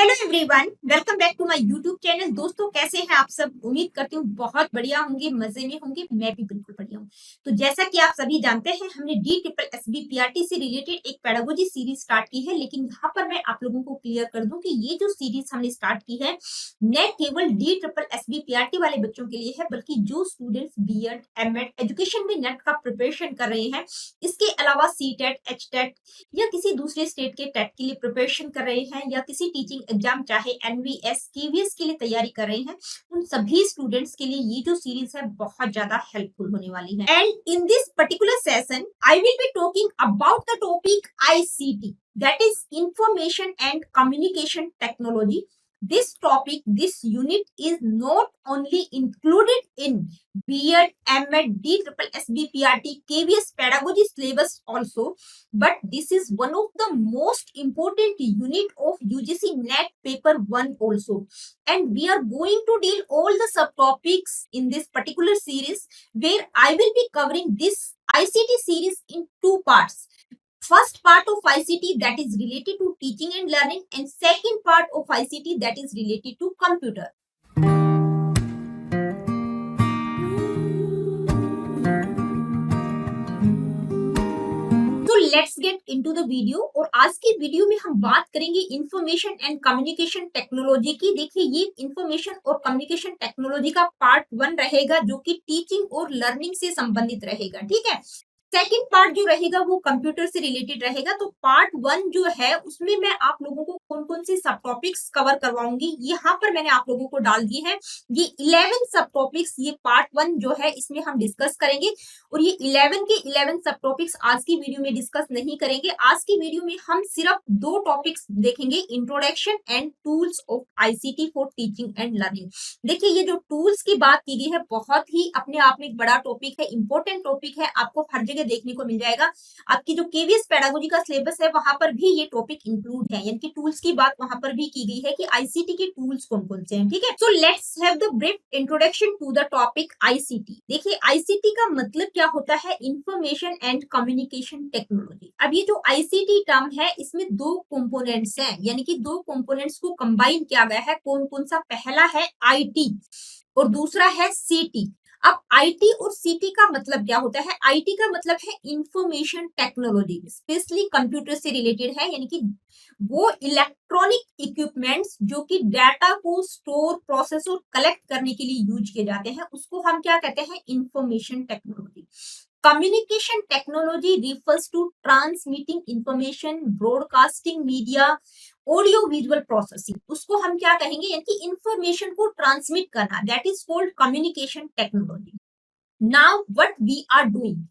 Hello everyone, welcome back to my YouTube channel. दोस्तों, कैसे हैं आप सब? उम्मीद करती हूँ बहुत बढ़िया होंगे, मजे में होंगे। मैं भी बिल्कुल बढ़िया हूँ। तो जैसा कि आप सभी जानते हैं, हमने DSSB-PRT से रिलेटेड एक पेडागोजी सीरीज स्टार्ट की है। लेकिन यहाँ पर मैं आप लोगों को क्लियर कर दूं कि ये जो सीरीज हमने स्टार्ट की है न केवल DSSB-PRT वाले बच्चों के लिए है, बल्कि जो स्टूडेंट्स BEd, MEd एजुकेशन में नेट का प्रिपरेशन कर रहे हैं, इसके अलावा CTET, HTET या किसी दूसरे स्टेट के टेट के लिए प्रिपरेशन कर रहे हैं, या किसी टीचिंग एग्जाम चाहे NVS, KVS के लिए तैयारी कर रहे हैं, उन सभी स्टूडेंट्स के लिए ये जो सीरीज है बहुत ज्यादा हेल्पफुल होने वाली है। And in this particular session I will be talking about the topic ICT, that is information and communication technology. This topic, this unit is not only included in BEd, MEd, DSSB-PRT, KVS pedagogy syllabus also, but this is one of the most important unit of UGC NET paper 1 also. And we are going to deal all the subtopics in this particular series, where I will be covering this ICT series in two parts. First part of ICT that is related to teaching and learning, and second part of ICT that is related to computer. तो let's get into the video. और आज की video में हम बात करेंगे information and communication technology की। देखिए, ये इंफॉर्मेशन और कम्युनिकेशन टेक्नोलॉजी का पार्ट 1 रहेगा, जो कि टीचिंग और लर्निंग से संबंधित रहेगा। ठीक है। सेकेंड पार्ट जो रहेगा वो कंप्यूटर से रिलेटेड रहेगा। तो पार्ट 1 जो है उसमें मैं आप लोगों को कौन कौन सी सब टॉपिक्स कवर करवाऊंगी, यहाँ पर मैंने आप लोगों को डाल दी है ये 11 सब टॉपिक्स। ये पार्ट 1 जो है इसमें हम डिस्कस करेंगे, और ये 11 के 11 सब टॉपिक्स आज की वीडियो में डिस्कस नहीं करेंगे। आज की वीडियो में हम सिर्फ 2 टॉपिक्स देखेंगे, introduction and tools of ICT for teaching and learning. देखिए, ये जो टूल्स की बात की गई है बहुत ही अपने आप में एक बड़ा टॉपिक है, इंपॉर्टेंट टॉपिक है, आपको हर जगह देखने को मिल जाएगा। आपकी जो KVS पेडागोजी का सिलेबस है वहां पर भी ये टॉपिक इंक्लूड है, यानी कि टूल्स की बात वहां पर भी की गई है कि ICT के टूल्स कौन कौन से हैं। ठीक है। So let's have the brief introduction to the topic ICT। देखिए, ICT का मतलब क्या होता है? Information and communication technology. अब ये जो ICT टर्म है इसमें 2 कंपोनेंट्स हैं, यानी कि 2 कंपोनेंट्स को कंबाइन किया गया है। कौन कौन सा? पहला है IT और दूसरा है CT। अब IT और CT का मतलब क्या होता है? IT का मतलब है इंफॉर्मेशन टेक्नोलॉजी, स्पेशली कंप्यूटर से रिलेटेड है, यानी कि वो इलेक्ट्रॉनिक इक्विपमेंट्स जो कि डाटा को स्टोर, प्रोसेस और कलेक्ट करने के लिए यूज किए जाते हैं, उसको हम क्या कहते हैं? Information technology. Communication technology refers to transmitting information, broadcasting media, audio visual processing, उसको हम क्या कहेंगे? यानी कि इंफॉर्मेशन को ट्रांसमिट करना, that is called communication technology. Now what we are doing,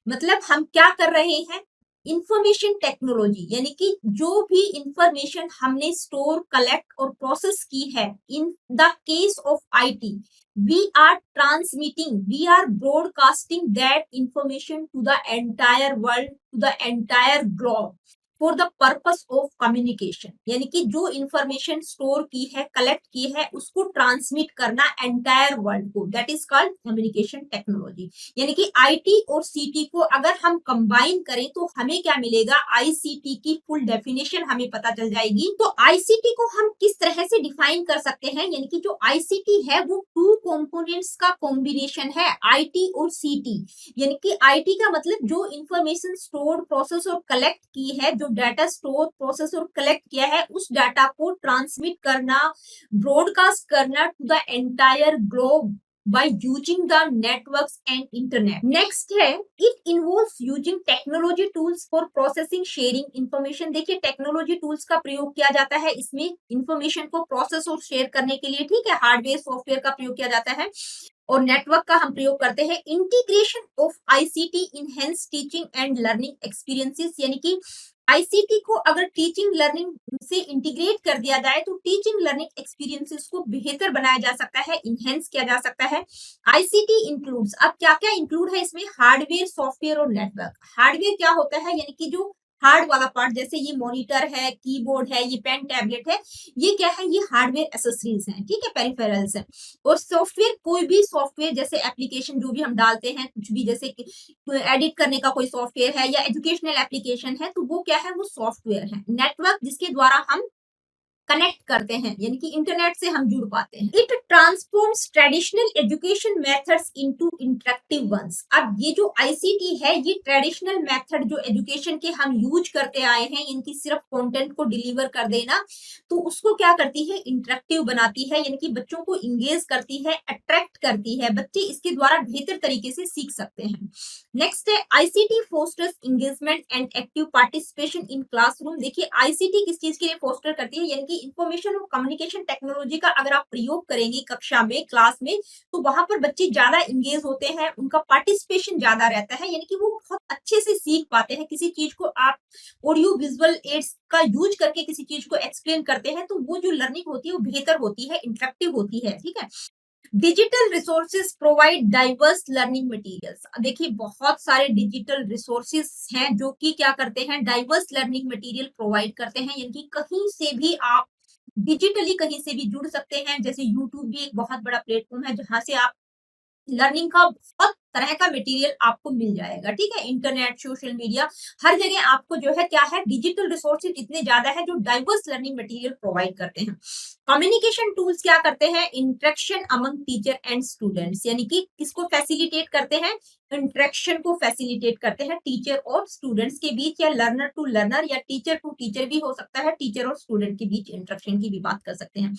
मतलब हम क्या कर रहे हैं? इंफॉर्मेशन टेक्नोलॉजी, यानी कि जो भी इंफॉर्मेशन हमने स्टोर, कलेक्ट और प्रोसेस की है, in the case of IT we are transmitting, we are broadcasting that information to the entire world, to the entire globe for the purpose of communication, यानी कि जो इंफॉर्मेशन स्टोर की है, collect की है, उसको ट्रांसमिट करना एंटायर वर्ल्ड को, that is called communication technology. यानी कि IT और CT को अगर हम कंबाइन करें तो हमें क्या मिलेगा? ICT की फुल डेफिनेशन हमें पता चल जाएगी। तो ICT को हम किस तरह से डिफाइन कर सकते हैं? यानी कि जो ICT है वो 2 कंपोनेंट्स का कॉम्बिनेशन है, IT और CT। यानी कि IT का मतलब जो इंफॉर्मेशन स्टोर, प्रोसेस और कलेक्ट की है, जो डाटा स्टोर, प्रोसेस और कलेक्ट किया है, उस डाटा को ट्रांसमिट करना, ब्रॉडकास्ट करना to the entire globe by using the networks and internet. Next है, it involves using technology tools for processing, sharing information. देखिए, टेक्नोलॉजी टूल्स का प्रयोग किया जाता है इसमें इंफॉर्मेशन को प्रोसेस और शेयर करने के लिए। ठीक है। हार्डवेयर, सॉफ्टवेयर का प्रयोग किया जाता है और नेटवर्क का हम प्रयोग करते हैं। Integration of ICT enhance teaching and learning experiences, यानी कि ICT को अगर टीचिंग लर्निंग से इंटीग्रेट कर दिया जाए तो टीचिंग लर्निंग एक्सपीरियंसेस को बेहतर बनाया जा सकता है, इनहेंस किया जा सकता है। ICT इंक्लूड्स, अब क्या क्या इंक्लूड है इसमें? हार्डवेयर, सॉफ्टवेयर और नेटवर्क। हार्डवेयर क्या होता है? यानी कि जो हार्ड वाला पार्ट, जैसे ये मॉनिटर है, कीबोर्ड है, ये पेन टैबलेट है, ये क्या है? ये हार्डवेयर एसेसरीज हैं। ठीक है, पेरिफेरल्स हैं। और सॉफ्टवेयर, कोई भी सॉफ्टवेयर, जैसे एप्लीकेशन जो भी हम डालते हैं, कुछ भी, जैसे एडिट करने का कोई सॉफ्टवेयर है या एजुकेशनल एप्लीकेशन है, तो वो क्या है? वो सॉफ्टवेयर है। नेटवर्क, जिसके द्वारा हम कनेक्ट करते हैं, यानी कि इंटरनेट से हम जुड़ पाते हैं। It transforms traditional education methods into interactive ones. अब ये जो आईसीटी है, ये ट्रेडिशनल मेथड जो एजुकेशन के हम यूज करते आए हैं, इनकी सिर्फ कंटेंट को डिलीवर कर देना, तो उसको क्या करती है, इंटरेक्टिव बनाती है, यानी कि बच्चों को इंगेज करती है, अट्रैक्ट करती है। बच्चे इसके द्वारा बेहतर तरीके से सीख सकते हैं। नेक्स्ट है ICT fosters engagement and active participation in classroom. देखिए आईसीटी किस चीज के लिए फोस्टर करती है, यानी कि इंफॉर्मेशन और कम्युनिकेशन टेक्नोलॉजी का अगर आप प्रयोग करेंगे कक्षा में, क्लास में, तो वहां पर बच्चे ज्यादा इंगेज होते हैं, उनका पार्टिसिपेशन ज्यादा रहता है, यानी कि वो बहुत अच्छे से सीख पाते हैं। किसी चीज को आप ऑडियो विजुअल एड्स का यूज करके किसी चीज को एक्सप्लेन करते हैं, तो वो जो लर्निंग होती है वो बेहतर होती है, इंटरेक्टिव होती है। ठीक है। Digital resources provide diverse learning materials. देखिए बहुत सारे डिजिटल रिसोर्सेज हैं जो कि क्या करते हैं, डाइवर्स लर्निंग मटेरियल प्रोवाइड करते हैं, यानी कि कहीं से भी आप डिजिटली कहीं से भी जुड़ सकते हैं। जैसे यूट्यूब भी एक बहुत बड़ा प्लेटफॉर्म है जहां से आप लर्निंग का बहुत तरह का मटेरियल आपको मिल जाएगा। ठीक है। इंटरनेट, सोशल मीडिया, हर जगह आपको जो है क्या है, डिजिटल रिसोर्सेज इतने ज्यादा है जो डाइवर्स लर्निंग मटेरियल प्रोवाइड करते हैं। कम्युनिकेशन टूल्स क्या करते हैं, interaction among teacher and students, यानी कि किसको फैसिलिटेट करते हैं, इंटरेक्शन को फैसिलिटेट करते हैं टीचर और स्टूडेंट्स के बीच, या लर्नर टू लर्नर, या टीचर टू टीचर भी हो सकता है, टीचर और स्टूडेंट के बीच इंटरेक्शन की भी बात कर सकते हैं।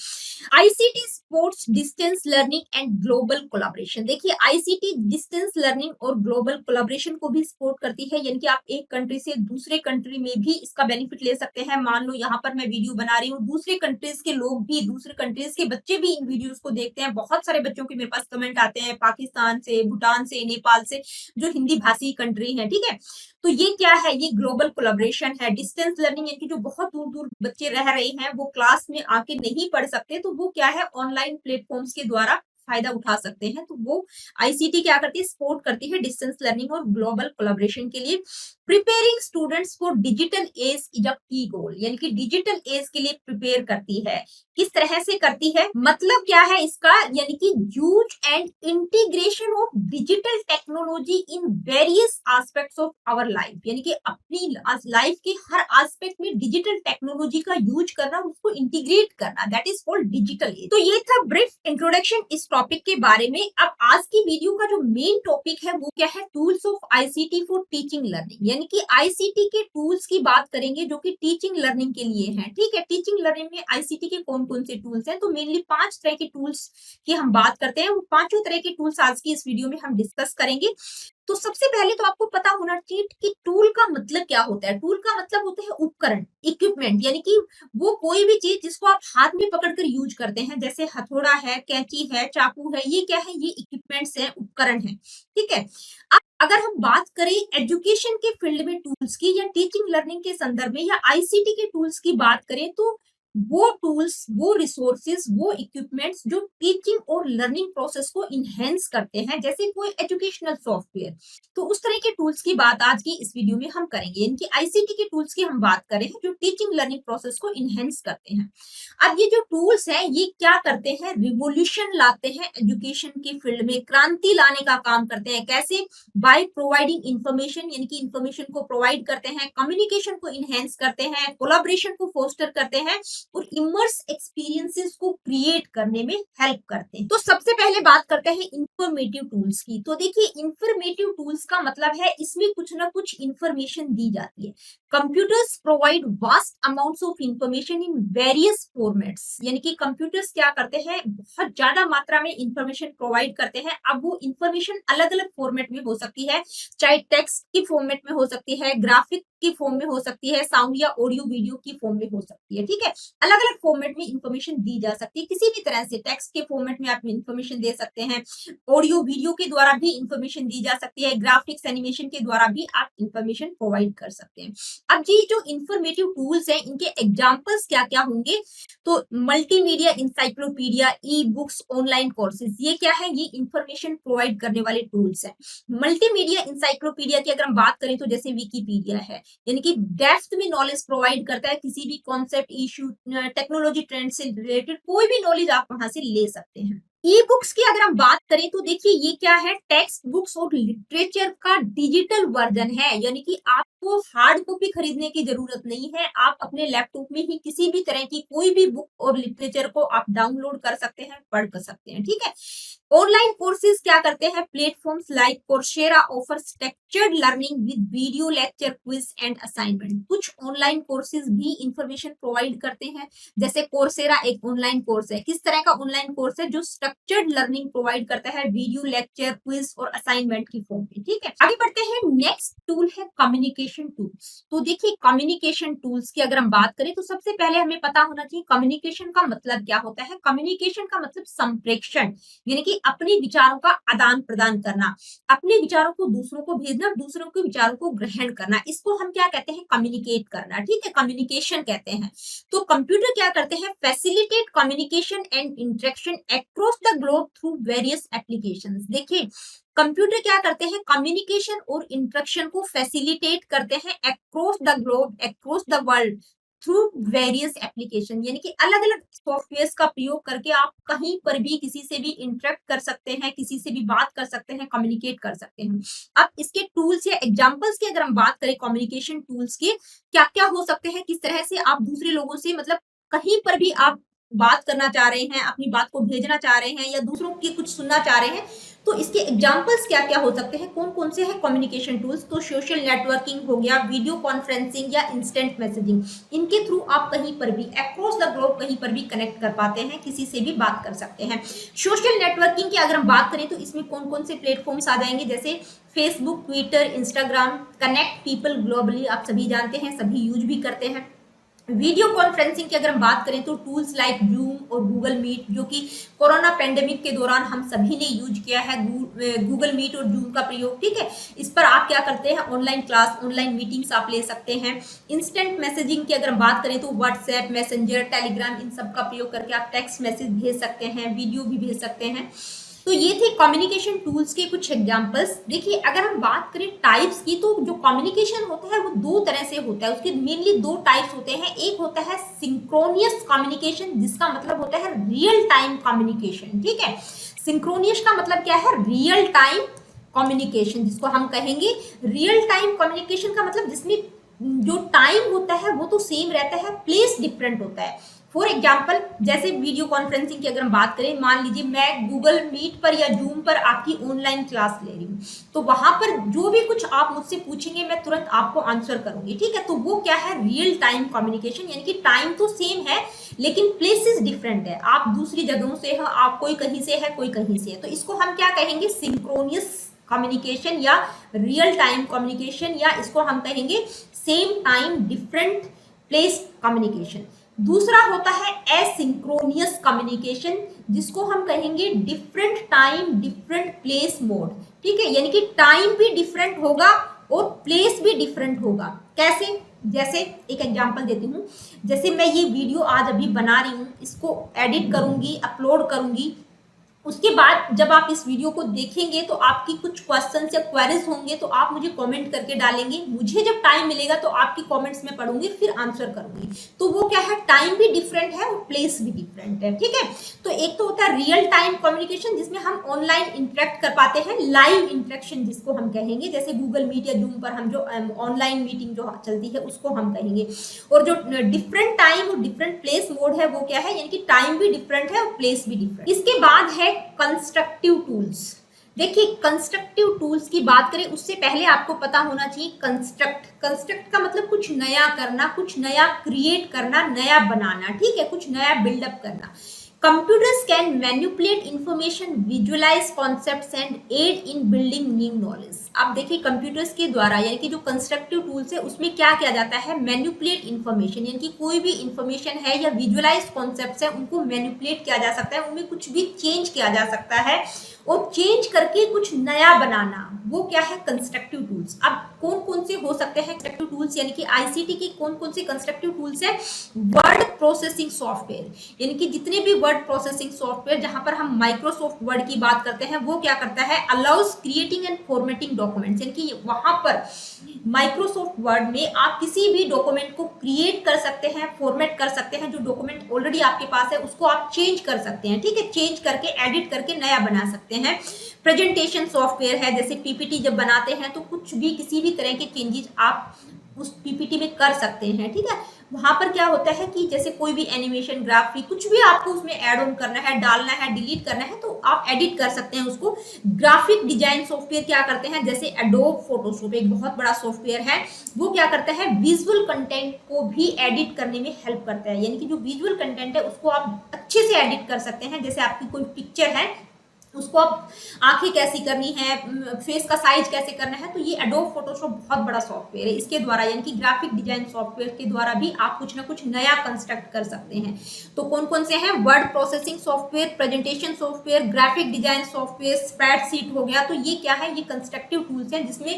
ICT sports distance learning and global collaboration. देखिए आईसीटी डिस्टेंस लर्निंग और ग्लोबल कोलैबोरेशन को भी सपोर्ट करती है, यानी कि आप एक कंट्री से दूसरे कंट्री में भी इसका बेनिफिट ले सकते हैं। मान लो यहाँ पर मैं वीडियो बना रही हूँ, दूसरे कंट्रीज के लोग भी, दूसरे कंट्रीज के बच्चे भी इन वीडियोस को देखते हैं। बहुत सारे बच्चों के मेरे पास कमेंट आते हैं पाकिस्तान से, भूटान से, नेपाल से, जो हिंदी भाषी कंट्री है। ठीक है। तो ये क्या है, ये ग्लोबल कोलैबोरेशन है। डिस्टेंस लर्निंग यानी कि जो बहुत दूर दूर बच्चे रह रहे हैं, वो क्लास में आके नहीं पढ़ सकते, तो वो क्या है, ऑनलाइन प्लेटफॉर्म्स के द्वारा फायदा उठा सकते हैं। तो वो आईसीटी क्या करती है, सपोर्ट करती है डिस्टेंस लर्निंग और ग्लोबल कोलैबोरेशन के लिए। Preparing students for digital age is a की गोल, यानी कि डिजिटल एज के लिए प्रिपेयर करती है। किस तरह से करती है, मतलब क्या है इसका, यानी कि use and integration of digital technology in various aspects of our life, यानी कि अपनी लाइफ के हर एस्पेक्ट में डिजिटल टेक्नोलॉजी का यूज करना, उसको इंटीग्रेट करना, that is called digital age. तो ये था ब्रीफ इंट्रोडक्शन इस टॉपिक के बारे में। अब आज की वीडियो का जो मेन टॉपिक है वो क्या है, tools of ICT for teaching learning, यानी कि आईसीटी के टूल्स की बात करेंगे जो कि टीचिंग लर्निंग के लिए हैं। ठीक है। टीचिंग लर्निंग में आईसीटी के कौन कौन से टूल्स हैं, तो मेनली 5 तरह के टूल्स की हम बात करते हैं। वो पांचों तरह के टूल्स आज की इस वीडियो में हम डिस्कस करेंगे। तो सबसे पहले तो आपको पता होना चाहिए कि टूल का मतलब क्या होता है। टूल का मतलब होता है उपकरण, इक्विपमेंट, यानी कि वो कोई भी चीज जिसको आप हाथ में पकड़कर यूज करते हैं, जैसे हथौड़ा है, कैंची है, चाकू है, ये क्या है, ये इक्विपमेंट्स हैं, उपकरण है। ठीक है। अब अगर हम बात करें एजुकेशन के फील्ड में टूल्स की, या टीचिंग लर्निंग के संदर्भ में, या आईसीटी के टूल्स की बात करें, तो वो टूल्स, वो रिसोर्सेस, वो इक्विपमेंट्स जो टीचिंग और लर्निंग प्रोसेस को इनहेंस करते हैं, जैसे कोई एजुकेशनल सॉफ्टवेयर, तो उस तरह के टूल्स की बात आज की इस वीडियो में हम करेंगे। इनकी आईसीटी के टूल्स की हम बात करें जो टीचिंग लर्निंग प्रोसेस को इनहेंस करते हैं। अब ये जो टूल्स हैं, ये क्या करते हैं, रिवोल्यूशन लाते हैं एजुकेशन के फील्ड में, क्रांति लाने का काम करते हैं। कैसे, बाय प्रोवाइडिंग इंफॉर्मेशन, यानी कि इंफॉर्मेशन को प्रोवाइड करते हैं, कम्युनिकेशन को इनहेंस करते हैं, कोलैबोरेशन को फोस्टर करते हैं, और इमर्स एक्सपीरियंसेस को क्रिएट करने में हेल्प करते हैं। तो सबसे पहले बात करते हैं इंफॉर्मेटिव टूल्स की। तो देखिए इंफॉर्मेटिव टूल्स का मतलब है इसमें कुछ ना कुछ इंफॉर्मेशन दी जाती है। Computers provide vast amounts of information in various formats, यानी कि कंप्यूटर्स क्या करते हैं, बहुत ज्यादा मात्रा में इंफॉर्मेशन प्रोवाइड करते हैं। अब वो इंफॉर्मेशन अलग अलग फॉर्मेट में हो सकती है, चाहे टेक्स्ट की फॉर्मेट में हो सकती है, ग्राफिक की फॉर्म में हो सकती है, साउंड या ऑडियो वीडियो की फॉर्म में हो सकती है। ठीक है। अलग अलग फॉर्मेट में इंफॉर्मेशन दी जा सकती है, किसी भी तरह से। टेक्स्ट के फॉर्मेट में आप इंफॉर्मेशन दे सकते हैं, ऑडियो वीडियो के द्वारा भी इंफॉर्मेशन दी जा सकती है, ग्राफिक्स एनिमेशन के द्वारा भी आप इंफॉर्मेशन प्रोवाइड कर सकते हैं। अब ये जो इंफॉर्मेटिव टूल्स हैं, इनके एग्जांपल्स क्या क्या होंगे, तो multimedia encyclopedia, e books, online courses, ये क्या है, ये इंफॉर्मेशन प्रोवाइड करने वाले टूल्स हैं। मल्टीमीडिया इंसाइक्लोपीडिया की अगर हम बात करें तो जैसे विकिपीडिया है, यानी कि डेप्थ में नॉलेज प्रोवाइड करता है, किसी भी कॉन्सेप्ट, इश्यू, टेक्नोलॉजी ट्रेंड से रिलेटेड कोई भी नॉलेज आप वहां से ले सकते हैं। ई बुक्स की अगर हम बात करें तो देखिए ये क्या है, टेक्स्ट बुक्स और लिटरेचर का डिजिटल वर्जन है, यानी कि आपको हार्ड कॉपी खरीदने की जरूरत नहीं है। आप अपने लैपटॉप में ही किसी भी तरह की कोई भी बुक और लिटरेचर को आप डाउनलोड कर सकते हैं, पढ़ कर सकते हैं, ठीक है। ऑनलाइन कोर्सेज क्या करते हैं, platforms like Coursera offer structured learning with video lecture, quiz and assignment. कुछ ऑनलाइन कोर्सेज भी इंफॉर्मेशन प्रोवाइड करते हैं, जैसे कोर्सेरा एक ऑनलाइन कोर्स है। किस तरह का ऑनलाइन कोर्स है, जो स्ट्रक्चर्ड लर्निंग प्रोवाइड करता है वीडियो लेक्चर, क्विज और असाइनमेंट की फॉर्म में, ठीक है। आगे बढ़ते हैं, नेक्स्ट टूल है कम्युनिकेशन टूल्स। तो देखिए कम्युनिकेशन टूल्स की अगर हम बात करें तो सबसे पहले हमें पता होना चाहिए कम्युनिकेशन का मतलब क्या होता है। कम्युनिकेशन का मतलब संप्रेषण, यानी कि अपने विचारों का आदान प्रदान करना, अपने विचारों को दूसरों को भेजना, दूसरों के विचारों को ग्रहण करना, इसको हम क्या कहते हैं, कम्युनिकेट करना, ठीक है, कम्युनिकेशन कहते हैं। तो कंप्यूटर क्या करते हैं, facilitate communication and interaction across the globe through various applications. देखिए कंप्यूटर क्या करते हैं, कम्युनिकेशन और इंटरेक्शन को फैसिलिटेट करते हैं across the globe, across the world through various application, यानी कि अलग अलग सॉफ्टवेयर का प्रयोग करके आप कहीं पर भी किसी से भी इंटरेक्ट कर सकते हैं, किसी से भी बात कर सकते हैं, कम्युनिकेट कर सकते हैं। अब इसके टूल्स या एग्जांपल्स की अगर हम बात करें कम्युनिकेशन टूल्स के, क्या क्या हो सकते हैं, किस तरह से आप दूसरे लोगों से मतलब कहीं पर भी आप बात करना चाह रहे हैं, अपनी बात को भेजना चाह रहे हैं या दूसरों की कुछ सुनना चाह रहे हैं, तो इसके एग्जांपल्स क्या क्या हो सकते हैं, कौन कौन से हैं कम्युनिकेशन टूल्स। तो सोशल नेटवर्किंग हो गया, वीडियो कॉन्फ्रेंसिंग या इंस्टेंट मैसेजिंग, इनके थ्रू आप कहीं पर भी अक्रॉस द ग्लोब कहीं पर भी कनेक्ट कर पाते हैं, किसी से भी बात कर सकते हैं। सोशल नेटवर्किंग की अगर हम बात करें तो इसमें कौन कौन से प्लेटफॉर्म्स आ जाएंगे, जैसे Facebook, Twitter, Instagram, connect people globally, आप सभी जानते हैं, सभी यूज भी करते हैं। वीडियो कॉन्फ्रेंसिंग की अगर हम बात करें तो टूल्स लाइक जूम और गूगल मीट, जो कि कोरोना पेंडेमिक के दौरान हम सभी ने यूज किया है, गूगल मीट और जूम का प्रयोग, ठीक है। इस पर आप क्या करते हैं, ऑनलाइन क्लास, ऑनलाइन मीटिंग्स आप ले सकते हैं। इंस्टेंट मैसेजिंग की अगर हम बात करें तो व्हाट्सएप, मैसेंजर, टेलीग्राम, इन सब का प्रयोग करके आप टेक्स्ट मैसेज भेज सकते हैं, वीडियो भी भेज सकते हैं। तो ये थे कम्युनिकेशन टूल्स के कुछ एग्जांपल्स। देखिए अगर हम बात करें टाइप्स की, तो जो कम्युनिकेशन होता है वो दो तरह से होता है, उसके मेनली दो टाइप्स होते हैं। एक होता है सिंक्रोनियस कम्युनिकेशन, जिसका मतलब होता है रियल टाइम कम्युनिकेशन, ठीक है। सिंक्रोनियस का मतलब क्या है, रियल टाइम कम्युनिकेशन, जिसको हम कहेंगे रियल टाइम कम्युनिकेशन का मतलब जिसमें जो टाइम होता है वो तो सेम रहता है, प्लेस डिफरेंट होता है। फॉर एग्जाम्पल जैसे वीडियो कॉन्फ्रेंसिंग की अगर हम बात करें, मान लीजिए मैं गूगल मीट पर या जूम पर आपकी ऑनलाइन क्लास ले रही हूँ, तो वहां पर जो भी कुछ आप मुझसे पूछेंगे मैं तुरंत आपको आंसर करूंगी, ठीक है। तो वो क्या है, रियल टाइम कम्युनिकेशन, यानी कि टाइम तो सेम है लेकिन प्लेसेस डिफरेंट है, आप दूसरी जगहों से है, आप कोई कहीं से है, कोई कहीं से है, तो इसको हम क्या कहेंगे, सिंक्रोनियस कम्युनिकेशन या रियल टाइम कम्युनिकेशन, या इसको हम कहेंगे same time different place communication. दूसरा होता है एसिंक्रोनियस कम्युनिकेशन, जिसको हम कहेंगे different time different place mode, ठीक है, यानी कि टाइम भी डिफरेंट होगा और प्लेस भी डिफरेंट होगा। कैसे, जैसे एक एग्जांपल देती हूँ, जैसे मैं ये वीडियो आज अभी बना रही हूँ, इसको एडिट करूंगी, अपलोड करूंगी, उसके बाद जब आप इस वीडियो को देखेंगे तो आपकी कुछ क्वेश्चन या क्वेरीज होंगे, तो आप मुझे कमेंट करके डालेंगे, मुझे जब टाइम मिलेगा तो आपकी कमेंट्स में पढ़ूंगी, फिर आंसर करूंगी। तो वो क्या है, टाइम भी डिफरेंट है और प्लेस भी डिफरेंट है, ठीक है। तो एक तो होता है रियल टाइम कम्युनिकेशन, जिसमें हम ऑनलाइन इंटरेक्ट कर पाते हैं, लाइव इंटरेक्शन जिसको हम कहेंगे, जैसे गूगल मीट या जूम पर हम जो ऑनलाइन मीटिंग जो चलती है उसको हम कहेंगे। और जो डिफरेंट टाइम और डिफरेंट प्लेस मोड है वो क्या है, यानी कि टाइम भी डिफरेंट है और प्लेस भी डिफरेंट। इसके बाद है कंस्ट्रक्टिव टूल्स। देखिए कंस्ट्रक्टिव टूल्स की बात करें उससे पहले आपको पता होना चाहिए कंस्ट्रक्ट का मतलब कुछ नया करना, कुछ नया क्रिएट करना, नया बनाना, ठीक है, कुछ नया बिल्डअप करना। Computers can manipulate information, visualize concepts and aid in building new knowledge। आप देखिए कंप्यूटर्स के द्वारा, यानी कि जो कंस्ट्रक्टिव टूल्स है उसमें क्या किया जाता है, मैनिपुलेट इन्फॉर्मेशन, यानी कि कोई भी इंफॉर्मेशन है या विजुअलाइज कॉन्सेप्ट्स है उनको मैनिपुलेट किया जा सकता है, उनमें कुछ भी चेंज किया जा सकता है और चेंज करके कुछ नया बनाना, वो क्या है, कंस्ट्रक्टिव टूल्स। अब कौन कौन से हो सकते हैं कंस्ट्रक्टिव टूल्स, यानी कि आईसीटी के कौन कौन से कंस्ट्रक्टिव टूल्स है? वर्ड प्रोसेसिंग सॉफ्टवेयर, यानी कि जितने भी वर्ड प्रोसेसिंग सॉफ्टवेयर, जहां पर हम माइक्रोसॉफ्ट वर्ड की बात करते हैं, वो क्या करता है, allows creating and formatting documents, यानी कि वहां पर माइक्रोसॉफ्ट वर्ड में आप किसी भी डॉक्यूमेंट को क्रिएट कर सकते हैं, फॉर्मेट कर सकते हैं। जो डॉक्यूमेंट ऑलरेडी आपके पास है उसको आप चेंज कर सकते हैं, ठीक है, चेंज करके एडिट करके नया बना सकते हैं। प्रेजेंटेशन सॉफ्टवेयर है, जैसे पीपीटी जब बनाते हैं तो कुछ भी किसी भी तरह के चेंजेस आप उस पीपीटी में कर सकते हैं, ठीक है। वहां पर क्या होता है कि जैसे कोई भी एनिमेशन, ग्राफिक, कुछ भी आपको उसमें ऐड ऑन करना है, डालना है, डिलीट करना है, तो आप एडिट कर सकते हैं उसको। ग्राफिक डिजाइन सॉफ्टवेयर क्या करते हैं, जैसे एडोब फोटोशॉप एक बहुत बड़ा सॉफ्टवेयर है, वो क्या करता है, विजुअल कंटेंट को भी एडिट करने में हेल्प करता है, यानी कि जो विजुअल कंटेंट है उसको आप अच्छे से एडिट कर सकते हैं। जैसे आपकी कोई पिक्चर है, उसको आप आंखें कैसी करनी है, फेस का साइज कैसे करना है, तो ये एडोब फोटोशॉप बहुत बड़ा सॉफ्टवेयर है। इसके द्वारा, यानी कि ग्राफिक डिजाइन सॉफ्टवेयर के द्वारा भी आप कुछ ना कुछ नया कंस्ट्रक्ट कर सकते हैं। तो कौन कौन से हैं? Word processing software, presentation software, graphic design software, spreadsheet हो गया। तो ये क्या है, ये कंस्ट्रक्टिव टूल्स हैं, जिसमें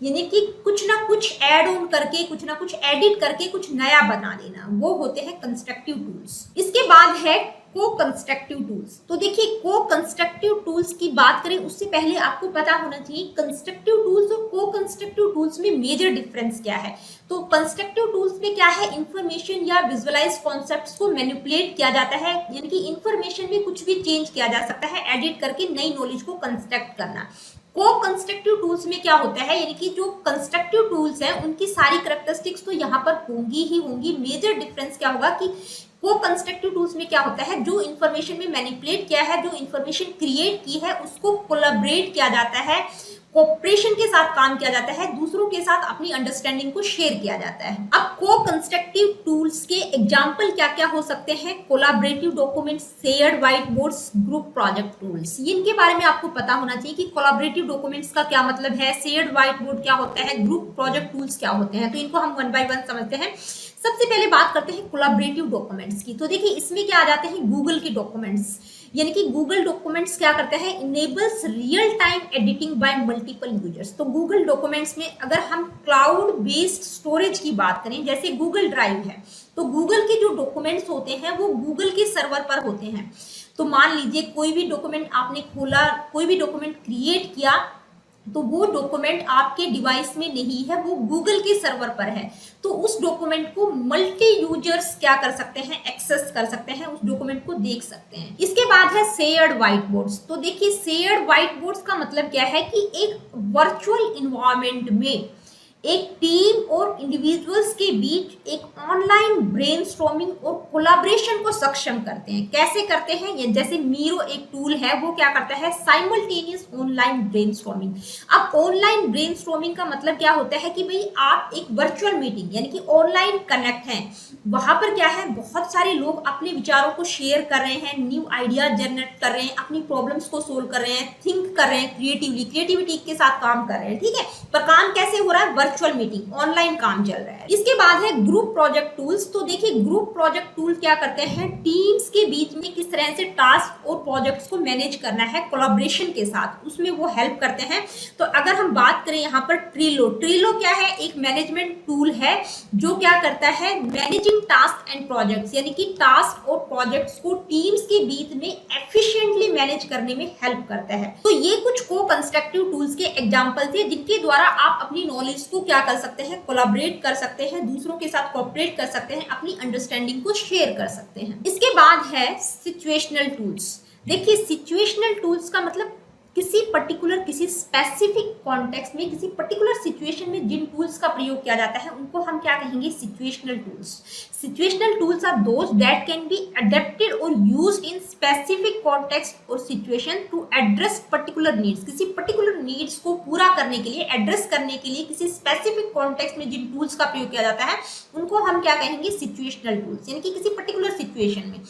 यानी कि कुछ ना कुछ ऐड ऑन करके, कुछ ना कुछ एडिट करके कुछ नया बना देना, वो होते हैं कंस्ट्रक्टिव टूल्स। इसके बाद है को कंस्ट्रक्टिव टूल्स। तो देखिए, को कंस्ट्रक्टिव टूल्स की बात करें उससे पहले आपको पता होना चाहिए कंस्ट्रक्टिव टूल्स और को कंस्ट्रक्टिव टूल्स में मेजर डिफरेंस क्या है। तो कंस्ट्रक्टिव टूल्स में क्या है, इंफॉर्मेशन या विजुअलाइज कॉन्सेप्ट्स को मैनिपुलेट किया जाता है, यानी कि इंफॉर्मेशन में कुछ भी चेंज किया जा सकता है, एडिट करके नई नॉलेज को कंस्ट्रक्ट करना। को कंस्ट्रक्टिव टूल्स में क्या होता है, यानी कि जो कंस्ट्रक्टिव टूल्स हैं उनकी सारी कैरेक्टरिस्टिक्स तो यहाँ पर होंगी ही होंगी। मेजर डिफरेंस क्या होगा कि को कंस्ट्रक्टिव टूल्स में क्या होता है, जो इंफॉर्मेशन में मैनिपुलेट किया है, जो इंफॉर्मेशन क्रिएट की है, उसको कोलैबोरेट किया जाता है, कोऑपरेशन के साथ काम किया जाता है, दूसरों के साथ अपनी अंडरस्टैंडिंग को शेयर किया जाता है। अब को कंस्ट्रक्टिव टूल्स के एग्जांपल क्या क्या हो सकते हैं? Collaborative documents, shared white boards, group project tools. इनके बारे में आपको पता होना चाहिए कि कोलैबोरेटिव डॉक्यूमेंट्स का क्या मतलब है, शेयर्ड व्हाइट बोर्ड क्या होता है, ग्रुप प्रोजेक्ट टूल्स क्या होते हैं। तो इनको हम वन बाय वन समझते हैं। सबसे पहले बात करते हैं कोलैबोरेटिव डॉक्यूमेंट्स की। तो देखिए, इसमें क्या आ जाते हैं, गूगल के डॉक्यूमेंट्स, यानी कि गूगल डॉक्यूमेंट्स क्या करते हैं, enables real time editing bye multiple users. तो गूगल डॉक्यूमेंट्स में अगर हम क्लाउड बेस्ड स्टोरेज की बात करें, जैसे गूगल ड्राइव है, तो गूगल के जो डॉक्यूमेंट्स होते हैं वो गूगल के सर्वर पर होते हैं। तो मान लीजिए कोई भी डॉक्यूमेंट आपने खोला, कोई भी डॉक्यूमेंट क्रिएट किया, तो वो डॉक्यूमेंट आपके डिवाइस में नहीं है, वो गूगल के सर्वर पर है। तो उस डॉक्यूमेंट को मल्टी यूजर्स क्या कर सकते हैं, एक्सेस कर सकते हैं, उस डॉक्यूमेंट को देख सकते हैं। इसके बाद है शेयर्ड व्हाइट बोर्ड्स। तो देखिए, शेयर्ड व्हाइट बोर्ड्स का मतलब क्या है कि एक वर्चुअल इन्वायरमेंट में एक टीम और इंडिविजुअल्स के बीच एक ऑनलाइन ब्रेनस्टॉर्मिंग और कोलैबोरेशन को सक्षम करते हैं। कैसे करते हैं? ये जैसे मीरो एक टूल है, वो क्या करता है, साइमल्टेनियस ऑनलाइन ब्रेनस्टॉर्मिंग। अब ऑनलाइन ब्रेनस्टॉर्मिंग का मतलब क्या होता है कि भाई आप एक वर्चुअल मीटिंग, यानी कि ऑनलाइन कनेक्ट हैं, वहां पर क्या है, बहुत सारे लोग अपने विचारों को शेयर कर रहे हैं, न्यू आइडिया जनरेट कर रहे हैं, अपनी प्रॉब्लम्स को सोल्व कर रहे हैं, थिंक कर रहे हैं, क्रिएटिविटी के साथ काम कर रहे हैं, ठीक है। पर काम कैसे हो रहा है? वर्चुअल मीटिंग, ऑनलाइन काम चल रहा है। इसके बाद है ग्रुप प्रोजेक्ट टूल्स। तो देखिए, ग्रुप प्रोजेक्ट टूल क्या करते हैं, टीम्स के बीच में किस तरह से टास्क और प्रोजेक्ट्स को मैनेज करना है कोलैबोरेशन के साथ, उसमें वो हेल्प करते हैं। तो अगर हम बात करें यहाँ पर ट्रिलो क्या है, एक मैनेजमेंट टूल है जो क्या करता है, मैनेजिंग टास्क एंड प्रोजेक्ट्स, यानी कि टास्क और प्रोजेक्ट्स को टीम्स के बीच में एफिशिएंटली मैनेज करने में हेल्प करता है। तो ये कुछ को कंस्ट्रक्टिव टूल्स के एग्जांपल थे, जिनके द्वारा आप अपनी नॉलेज को क्या कर सकते हैं, कोलैबोरेट कर सकते हैं, दूसरों के साथ कोऑपरेट कर सकते हैं, अपनी अंडरस्टैंडिंग को शेयर कर सकते हैं। इसके बाद है सिचुएशनल टूल्स। देखिए, सिचुएशनल टूल्स का मतलब किसी पर्टिकुलर, किसी स्पेसिफिक कॉन्टेक्स्ट में, किसी पर्टिकुलर सिचुएशन में जिन टूल्स का प्रयोग किया जाता है उनको हम क्या कहेंगे, situational tools. Situational tools are those that can be adapted और यूज्ड इन स्पेसिफिक कॉन्टेक्स्ट और situation to address particular needs. किसी पर्टिकुलर नीड्स को पूरा करने के लिए, एड्रेस करने के लिए किसी स्पेसिफिक कॉन्टेक्स्ट में जिन टूल्स का प्रयोग किया जाता है उनको हम क्या कहेंगे, सिचुएशनल टूल्स, यानी कि किसी पर्टिकुलर सिचुएशन में।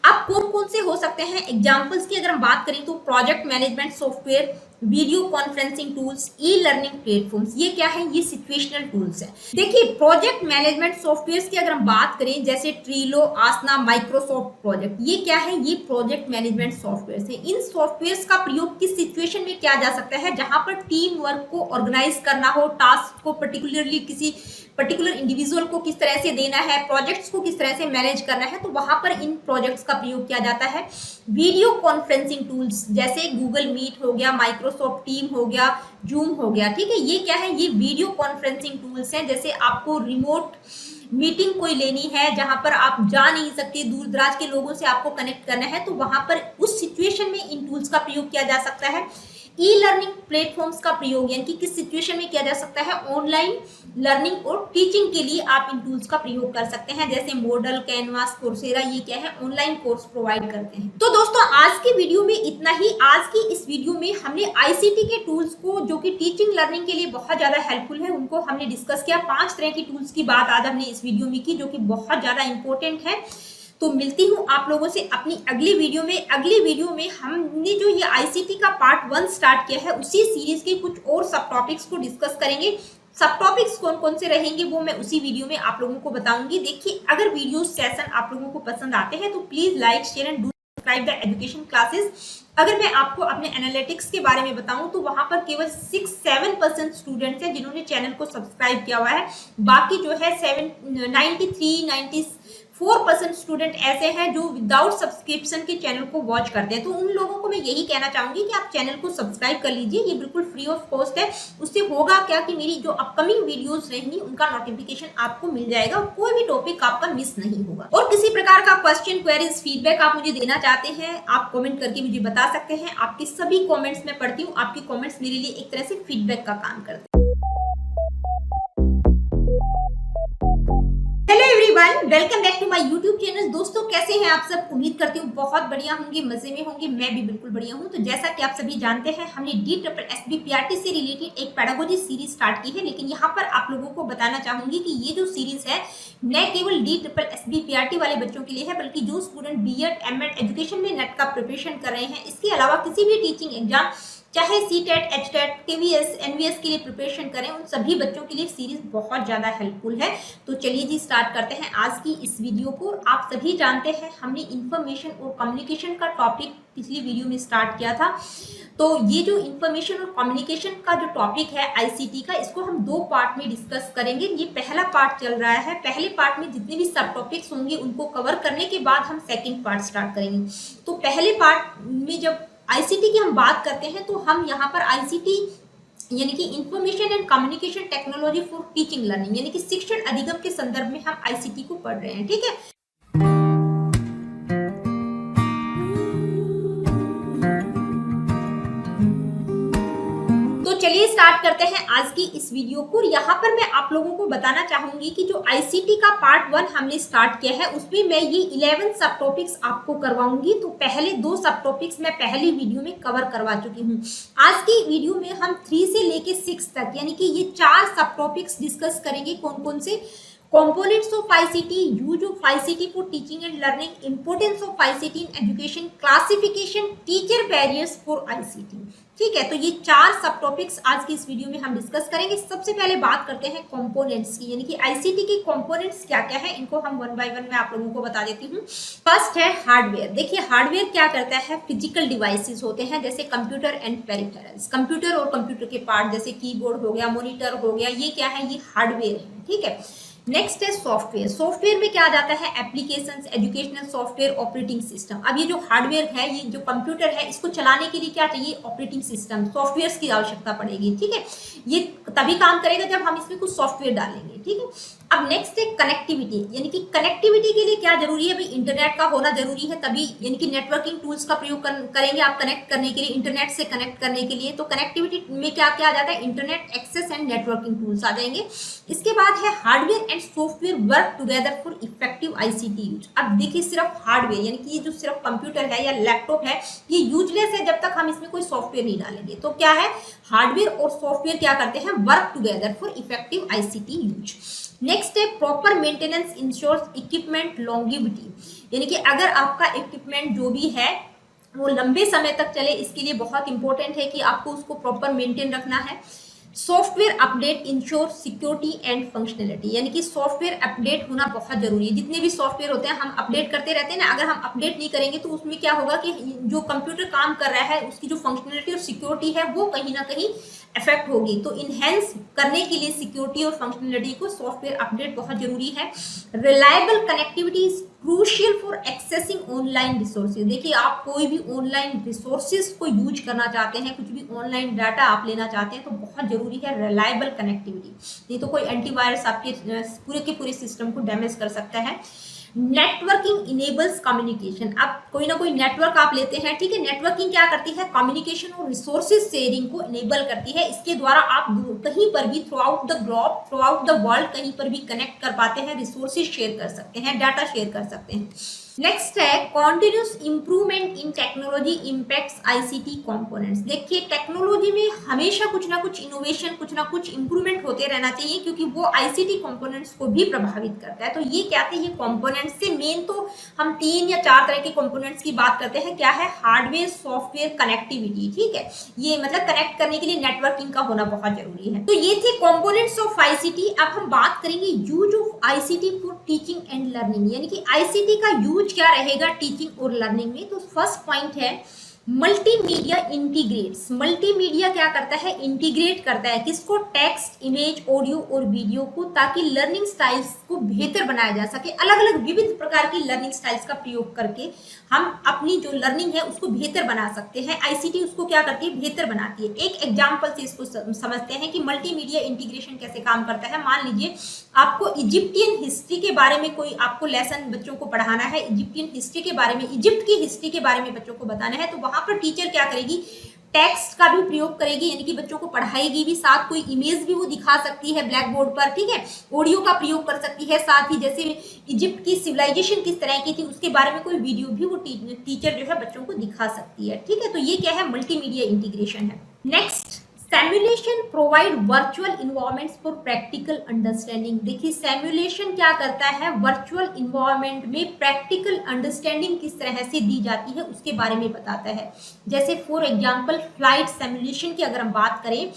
अब कौन कौन से हो सकते हैं एग्जाम्पल्स की अगर हम बात करें तो project management software, video conferencing tools, e learning platforms. ये क्या है? ये सिचुएशनल टूल्स है। देखिए प्रोजेक्ट मैनेजमेंट सॉफ्टवेयर्स की अगर हम बात करें जैसे ट्रीलो, आसना, माइक्रोसॉफ्ट प्रोजेक्ट, ये क्या है? ये प्रोजेक्ट मैनेजमेंट सॉफ्टवेयर्स है। इन सॉफ्टवेयर्स का प्रयोग किस सिचुएशन में किया जा सकता है? जहां पर टीम वर्क को ऑर्गेनाइज करना हो, टास्क को पर्टिकुलरली किसी पर्टिकुलर इंडिविजुअल को किस तरह से देना है, प्रोजेक्ट्स को किस तरह से मैनेज करना है, तो वहां पर इन प्रोजेक्ट्स का प्रयोग किया जाता है। वीडियो कॉन्फ्रेंसिंग टूल्स जैसे गूगल मीट हो गया, माइक्रोसॉफ्ट टीम हो गया, जूम हो गया, ठीक है। ये क्या है? ये वीडियो कॉन्फ्रेंसिंग टूल्स हैं। जैसे आपको रिमोट मीटिंग कोई लेनी है जहां पर आप जा नहीं सकते, दूर दराज के लोगों से आपको कनेक्ट करना है, तो वहां पर उस सिचुएशन में इन टूल्स का प्रयोग किया जा सकता है। ई लर्निंग प्लेटफॉर्म्स का प्रयोग यानी कि किस सिचुएशन में किया जा सकता है? ऑनलाइन लर्निंग और टीचिंग के लिए आप इन टूल्स का प्रयोग कर सकते हैं, जैसे मोडल, कैनवास, कोर्सेरा। ये क्या है? ऑनलाइन कोर्स प्रोवाइड करते हैं। तो दोस्तों आज की वीडियो में इतना ही। आज की इस वीडियो में हमने आईसीटी के टूल्स को, जो कि टीचिंग लर्निंग के लिए बहुत ज्यादा हेल्पफुल है, उनको हमने डिस्कस किया। 5 तरह की टूल्स की बात आज हमने इस वीडियो में की, जो कि बहुत ज्यादा इंपॉर्टेंट है। तो मिलती हूँ आप लोगों से अपनी अगली वीडियो में। अगली वीडियो में हमने जो ये आईसीटी का पार्ट 1 स्टार्ट किया है, उसी सीरीज के कुछ और सब टॉपिक्स को डिस्कस करेंगे। सब टॉपिक्स कौन कौन से रहेंगे वो मैं उसी वीडियो में आप लोगों को बताऊंगी। देखिए अगर वीडियो सेशन आप लोगों को पसंद आते हैं तो please like, share and do subscribe the education classes. अगर मैं आपको अपने एनालिटिक्स के बारे में बताऊं तो वहां पर केवल 6-7% स्टूडेंट्स हैं जिन्होंने चैनल को सब्सक्राइब किया हुआ है। बाकी जो है 93-94% स्टूडेंट ऐसे हैं जो विदाउट सब्सक्रिप्शन के चैनल को वॉच करते हैं। तो उन लोगों को मैं यही कहना चाहूंगी कि आप चैनल को सब्सक्राइब कर लीजिए, ये बिल्कुल फ्री ऑफ कॉस्ट है। उससे होगा क्या कि मेरी जो अपकमिंग वीडियोस रहेंगी उनका नोटिफिकेशन आपको मिल जाएगा, कोई भी टॉपिक आपका मिस नहीं होगा। और किसी प्रकार का क्वेश्चन, क्वेरीज, फीडबैक आप मुझे देना चाहते हैं, आप कॉमेंट करके मुझे बता सकते हैं। आपके सभी कॉमेंट्स मैं पढ़ती हूँ, आपके कॉमेंट्स मेरे लिए एक तरह से फीडबैक का काम करते हैं। Hello everyone, welcome back to my YouTube channel. दोस्तों कैसे हैं आप सब? उम्मीद करती हूँ बहुत बढ़िया होंगे, मजे में होंगे। मैं भी बिल्कुल बढ़िया हूँ। तो जैसा कि आप सभी जानते हैं, हमने DSSB-PRT से रिलेटेड एक पेडागोजी सीरीज स्टार्ट की है, लेकिन यहाँ पर आप लोगों को बताना चाहूंगी कि ये जो सीरीज है न केवल DSSB-PRT वाले बच्चों के लिए है, बल्कि जो स्टूडेंट बीएड, एमएड एजुकेशन में नेट का प्रिपरेशन कर रहे हैं, इसके अलावा किसी भी टीचिंग एग्जाम चाहे सीटेट, एचटेट, केवीएस, एनवीएस के लिए प्रिपरेशन करें, उन सभी बच्चों के लिए सीरीज बहुत ज्यादा हेल्पफुल है। तो चलिए जी स्टार्ट करते हैं आज की इस वीडियो को। आप सभी जानते हैं हमने इंफॉर्मेशन और कम्युनिकेशन का टॉपिक पिछली वीडियो में स्टार्ट किया था। तो ये जो इंफॉर्मेशन और कम्युनिकेशन का जो टॉपिक है आईसीटी का, इसको हम 2 पार्ट में डिस्कस करेंगे। ये पहला पार्ट चल रहा है। पहले पार्ट में जितने भी सब टॉपिक्स होंगे उनको कवर करने के बाद हम सेकेंड पार्ट स्टार्ट करेंगे। तो पहले पार्ट में जब आईसीटी की हम बात करते हैं तो हम यहाँ पर आईसीटी यानी कि information and communication technology for teaching learning यानी कि शिक्षण अधिगम के संदर्भ में हम आईसीटी को पढ़ रहे हैं, ठीक है। चलिए स्टार्ट करते हैं आज की इस वीडियो को। यहाँ पर मैं आप लोगों को बताना चाहूंगी कि जो आईसीटी का पार्ट 1 हमने स्टार्ट किया है उसमें मैं ये 11 सब टॉपिक्स आपको करवाऊंगी। तो पहले 2 सब टॉपिक्स मैं पहली वीडियो में कवर करवा चुकी हूँ। आज की वीडियो में हम 3 से लेके 6 तक यानी कि ये 4 सब टॉपिक्स डिस्कस करेंगे। कौन कौन से? Components of ICT, use of ICT for teaching and learning, importance of ICT in education, classification, teacher barriers for ICT। ठीक है, तो ये 4 सब टॉपिक्स आज की इस वीडियो में हम डिस्कस करेंगे। सबसे पहले बात करते हैं कंपोनेंट्स की, यानी कि आईसीटी के कंपोनेंट्स क्या क्या है, इनको हम 1 बाय 1 मैं आप लोगों को बता देती हूँ। फर्स्ट है हार्डवेयर। देखिए हार्डवेयर क्या करता है? फिजिकल डिवाइसेस होते हैं जैसे कंप्यूटर एंड पेरिफेरल्स। कंप्यूटर और कंप्यूटर के पार्ट जैसे कीबोर्ड हो गया, मॉनिटर हो गया, ये क्या है? ये हार्डवेयर है, ठीक है। नेक्स्ट है सॉफ्टवेयर। सॉफ्टवेयर में क्या आ जाता है? Applications, educational software, operating system. अब ये जो हार्डवेयर है, ये जो कंप्यूटर है, इसको चलाने के लिए क्या चाहिए? ऑपरेटिंग सिस्टम, सॉफ्टवेयर की आवश्यकता पड़ेगी, ठीक है। ये तभी काम करेगा जब हम इसमें कुछ सॉफ्टवेयर डालेंगे, ठीक है। अब नेक्स्ट है कनेक्टिविटी, यानी कि कनेक्टिविटी के लिए क्या जरूरी है? भाई इंटरनेट का होना जरूरी है, तभी यानी कि नेटवर्किंग टूल्स का प्रयोग करेंगे आप कनेक्ट करने के लिए, इंटरनेट से कनेक्ट करने के लिए। तो कनेक्टिविटी में क्या क्या आ जाता है? Internet access and networking tools आ जाएंगे। इसके बाद है hardware and software work together for effective ICT use. अब देखिए सिर्फ हार्डवेयर यानी कि ये जो सिर्फ कंप्यूटर है या लैपटॉप है, ये यूजलेस है जब तक हम इसमें कोई सॉफ्टवेयर नहीं डालेंगे। तो क्या है? हार्डवेयर और सॉफ्टवेयर क्या करते हैं? Work together for effective ICT use. Next है proper maintenance ensures equipment longevity, यानी कि अगर आपका इक्विपमेंट जो भी है वो लंबे समय तक चले, इसके लिए बहुत इंपॉर्टेंट है कि आपको उसको प्रॉपर मेंटेन रखना है। Software update ensure security and functionality, यानी कि सॉफ्टवेयर अपडेट होना बहुत जरूरी है। जितने भी सॉफ्टवेयर होते हैं हम अपडेट करते रहते हैं ना, अगर हम अपडेट नहीं करेंगे तो उसमें क्या होगा कि जो कंप्यूटर काम कर रहा है उसकी जो फंक्शनलिटी और सिक्योरिटी है वो कहीं ना कहीं इफेक्ट होगी। तो इनहेंस करने के लिए सिक्योरिटी और फंक्शनलिटी को सॉफ्टवेयर अपडेट बहुत जरूरी है। Reliable connectivity is crucial for accessing online resources. देखिए आप कोई भी ऑनलाइन रिसोर्सेज को यूज करना चाहते हैं, कुछ भी ऑनलाइन डाटा आप लेना चाहते हैं, तो बहुत जरूरी है रिलायबल कनेक्टिविटी, नहीं तो कोई एंटीवायरस आपके पूरे के पूरे सिस्टम को डैमेज कर सकता है। Networking enables communication. अब कोई ना कोई नेटवर्क आप लेते हैं, ठीक है, नेटवर्किंग क्या करती है, कम्युनिकेशन और रिसोर्सेज शेयरिंग को इनेबल करती है। इसके द्वारा आप कहीं पर भी through out the globe, through out the world कहीं पर भी कनेक्ट कर पाते हैं, रिसोर्सेज शेयर कर सकते हैं, डाटा शेयर कर सकते हैं। नेक्स्ट है continuous improvement in technology impacts ICT components. देखिए टेक्नोलॉजी में हमेशा कुछ ना कुछ इनोवेशन, कुछ ना कुछ इंप्रूवमेंट होते रहना चाहिए, क्योंकि वो आईसीटी कंपोनेंट्स को भी प्रभावित करता है। तो ये क्या थे, ये कंपोनेंट्स से मेन तो हम 3 या 4 तरह के कंपोनेंट्स की बात करते हैं। क्या है, हार्डवेयर, सॉफ्टवेयर, कनेक्टिविटी, ठीक है, ये मतलब कनेक्ट करने के लिए नेटवर्किंग का होना बहुत जरूरी है। तो ये थे कंपोनेंट्स ऑफ आईसीटी। अब हम बात करेंगे use of ICT for teaching and learning, यानी कि आईसीटी का यूज क्या रहेगा टीचिंग और लर्निंग में। तो फर्स्ट पॉइंट है मल्टीमीडिया इंटीग्रेट्स। मल्टीमीडिया क्या करता है, इंटीग्रेट करता है किसको, टेक्स्ट, इमेज, ऑडियो और वीडियो को, ताकि लर्निंग स्टाइल्स को बेहतर बनाया जा सके। अलग अलग विविध प्रकार की लर्निंग स्टाइल्स का प्रयोग करके हम अपनी जो लर्निंग है उसको बेहतर बना सकते हैं। आईसीटी उसको क्या करती है, बेहतर बनाती है। एक एग्जांपल से इसको समझते हैं कि मल्टीमीडिया इंटीग्रेशन कैसे काम करता है। मान लीजिए आपको इजिप्टियन हिस्ट्री के बारे में कोई आपको लेसन बच्चों को पढ़ाना है, इजिप्टियन हिस्ट्री के बारे में, इजिप्ट की हिस्ट्री के बारे में बच्चों को बताना है, तो वहां पर टीचर क्या करेगी, टेक्स्ट का भी प्रयोग करेगी, यानी कि बच्चों को पढ़ाएगी भी, साथ कोई इमेज भी वो दिखा सकती है ब्लैक बोर्ड पर, ठीक है, ऑडियो का प्रयोग कर सकती है, साथ ही जैसे इजिप्ट की सिविलाइजेशन किस तरह की थी उसके बारे में कोई वीडियो भी वो टीचर जो है बच्चों को दिखा सकती है, ठीक है। तो ये क्या है, मल्टीमीडिया इंटीग्रेशन है। Next, simulation provide virtual environments for practical understanding. देखिए सिमुलेशन क्या करता है, वर्चुअल इन्वायरमेंट में प्रैक्टिकल अंडरस्टैंडिंग किस तरह से दी जाती है उसके बारे में बताता है। जैसे फॉर एग्जांपल फ्लाइट सिमुलेशन की अगर हम बात करें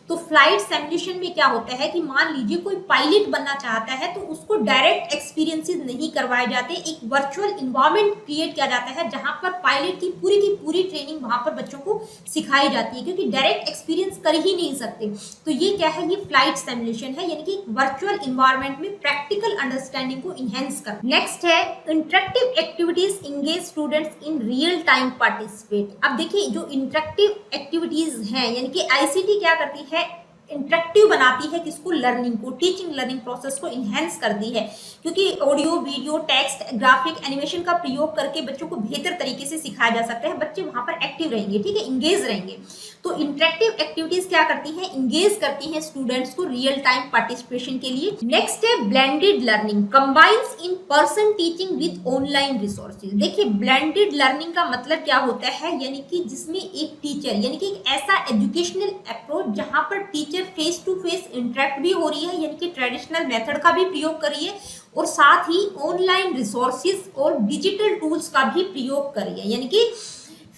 तो फ्लाइट सिमुलेशन में क्या होता है कि मान लीजिए कोई पायलट बनना चाहता है तो उसको डायरेक्ट एक्सपीरियंसेस नहीं करवाए जाते, एक वर्चुअल इन्वायरमेंट क्रिएट किया जाता है जहां पर पायलट की पूरी ट्रेनिंग वहां पर बच्चों को सिखाई जाती है, क्योंकि डायरेक्ट एक्सपीरियंस कर ही नहीं सकते। तो ये क्या है, ये फ्लाइट सिमुलेशन है, यानी कि वर्चुअल इन्वायरमेंट में प्रैक्टिकल अंडरस्टैंडिंग को इनहेंस कर। नेक्स्ट है interactive activities engage students in real time participate. अब देखिए जो इंटरेक्टिव एक्टिविटीज हैं, यानी कि आईसीटी क्या करती है, इंटरेक्टिव बनाती है किसको, लर्निंग को, टीचिंग लर्निंग प्रोसेस को इनहेंस करती है, क्योंकि audio, video, text, graphic, animation का प्रयोग करके बच्चों को बेहतर तरीके से सिखाया जा सकता है, बच्चे वहां पर एक्टिव रहेंगे, ठीक है, इंगेज रहेंगे। तो इंटरेक्टिव एक्टिविटीज क्या करती हैं, इंगेज करती हैं स्टूडेंट्स को रियल टाइम पार्टिसिपेशन के लिए। नेक्स्ट है blended learning, combines in person teaching with online resources. देखिए ब्लेंडेड लर्निंग का मतलब क्या होता है, यानी कि जिसमें एक टीचर, यानी कि एक ऐसा एजुकेशनल अप्रोच जहां पर teacher face to face interact भी हो रही है, यानी कि ट्रेडिशनल मेथड का भी प्रयोग कर रही है, और साथ ही ऑनलाइन रिसोर्सेज और डिजिटल टूल्स का भी प्रयोग कर रही है, यानी कि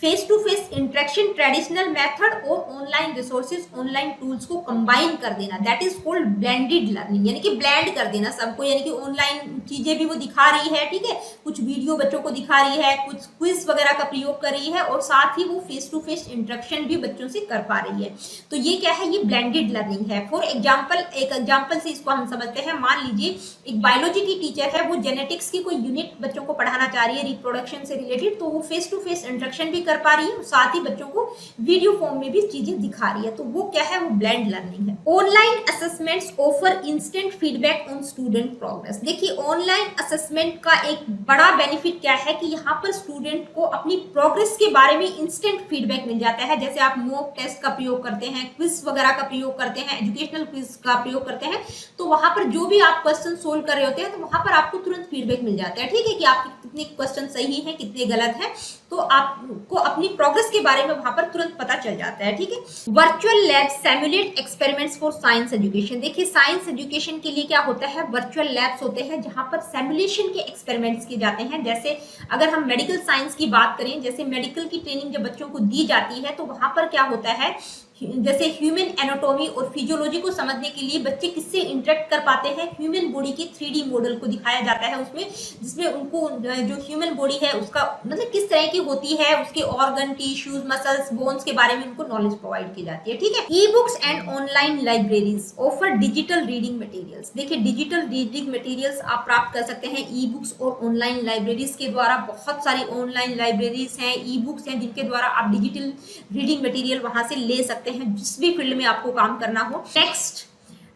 face to face interaction, traditional method और ऑनलाइन रिसोर्सेज, ऑनलाइन टूल्स को कंबाइन कर देना, that is called blended learning, यानी कि ब्लेंड कर देना सबको, यानी कि ऑनलाइन चीजें भी वो दिखा रही है, ठीक है, कुछ वीडियो बच्चों को दिखा रही है, कुछ क्विज वगैरह का प्रयोग कर रही है, और साथ ही वो फेस टू फेस इंटरेक्शन भी बच्चों से कर पा रही है। तो ये क्या है, ये ब्लेंडेड लर्निंग है। फॉर एग्जाम्पल, एक एग्जाम्पल से इसको हम समझते हैं। मान लीजिए एक बायोलॉजी की टीचर है, वो जेनेटिक्स की कोई यूनिट बच्चों को पढ़ाना चाह रही है रिप्रोडक्शन से रिलेटेड, तो वो फेस टू फेस इंटरेक्शन भी कर पा रही है, साथ ही बच्चों को वीडियो फॉर्म में भी चीजें दिखा रही है, तो वो क्या है, वो ब्लेंड लर्निंग है। Online assessments offer instant feedback on student progress. देखिए ऑनलाइन असेसमेंट का एक बड़ा बेनिफिट क्या है कि यहाँ पर स्टूडेंट को अपनी प्रोग्रेस के बारे में इंस्टेंट फीडबैक मिल जाता है। जैसे आप मॉक टेस्ट का प्रयोग करते हैं, क्विज वगैरह का प्रयोग करते हैं, एजुकेशनल क्विज का प्रयोग करते हैं, तो वहां पर जो भी आप क्वेश्चन सोल्व कर रहे होते हैं तो वहां पर आपको तुरंत फीडबैक मिल जाता है, ठीक है, कि आपके कितने क्वेश्चन सही है, कितने गलत है, तो आपको अपनी प्रोग्रेस के बारे में वहां पर तुरंत पता चल जाता है। ठीक है, virtual lab simulate experiments for science education. देखिए साइंस एजुकेशन के लिए क्या होता है, वर्चुअल लैब्स होते हैं जहां पर सिमुलेशन के एक्सपेरिमेंट्स किए जाते हैं। जैसे अगर हम मेडिकल साइंस की बात करें, जैसे मेडिकल की ट्रेनिंग जब बच्चों को दी जाती है तो वहां पर क्या होता है, जैसे ह्यूमन एनाटॉमी और फिजियोलॉजी को समझने के लिए बच्चे किससे इंटरेक्ट कर पाते हैं, ह्यूमन बॉडी के 3D मॉडल को दिखाया जाता है उसमें, जिसमें उनको जो ह्यूमन बॉडी है उसका मतलब किस तरह की होती है, उसके ऑर्गन, टिश्यूज, मसल्स, बोन्स के बारे में उनको नॉलेज प्रोवाइड की जाती है। ठीक है, e books and online libraries offer digital reading materials. देखिए डिजिटल रीडिंग मटेरियल्स आप प्राप्त कर सकते हैं ई बुक्स और ऑनलाइन लाइब्रेरीज के द्वारा। बहुत सारी ऑनलाइन लाइब्रेरीज हैं, ई बुक्स हैं जिनके द्वारा आप डिजिटल रीडिंग मटेरियल वहां से ले सकते हैं जिस भी फील्ड में आपको काम करना हो। Next,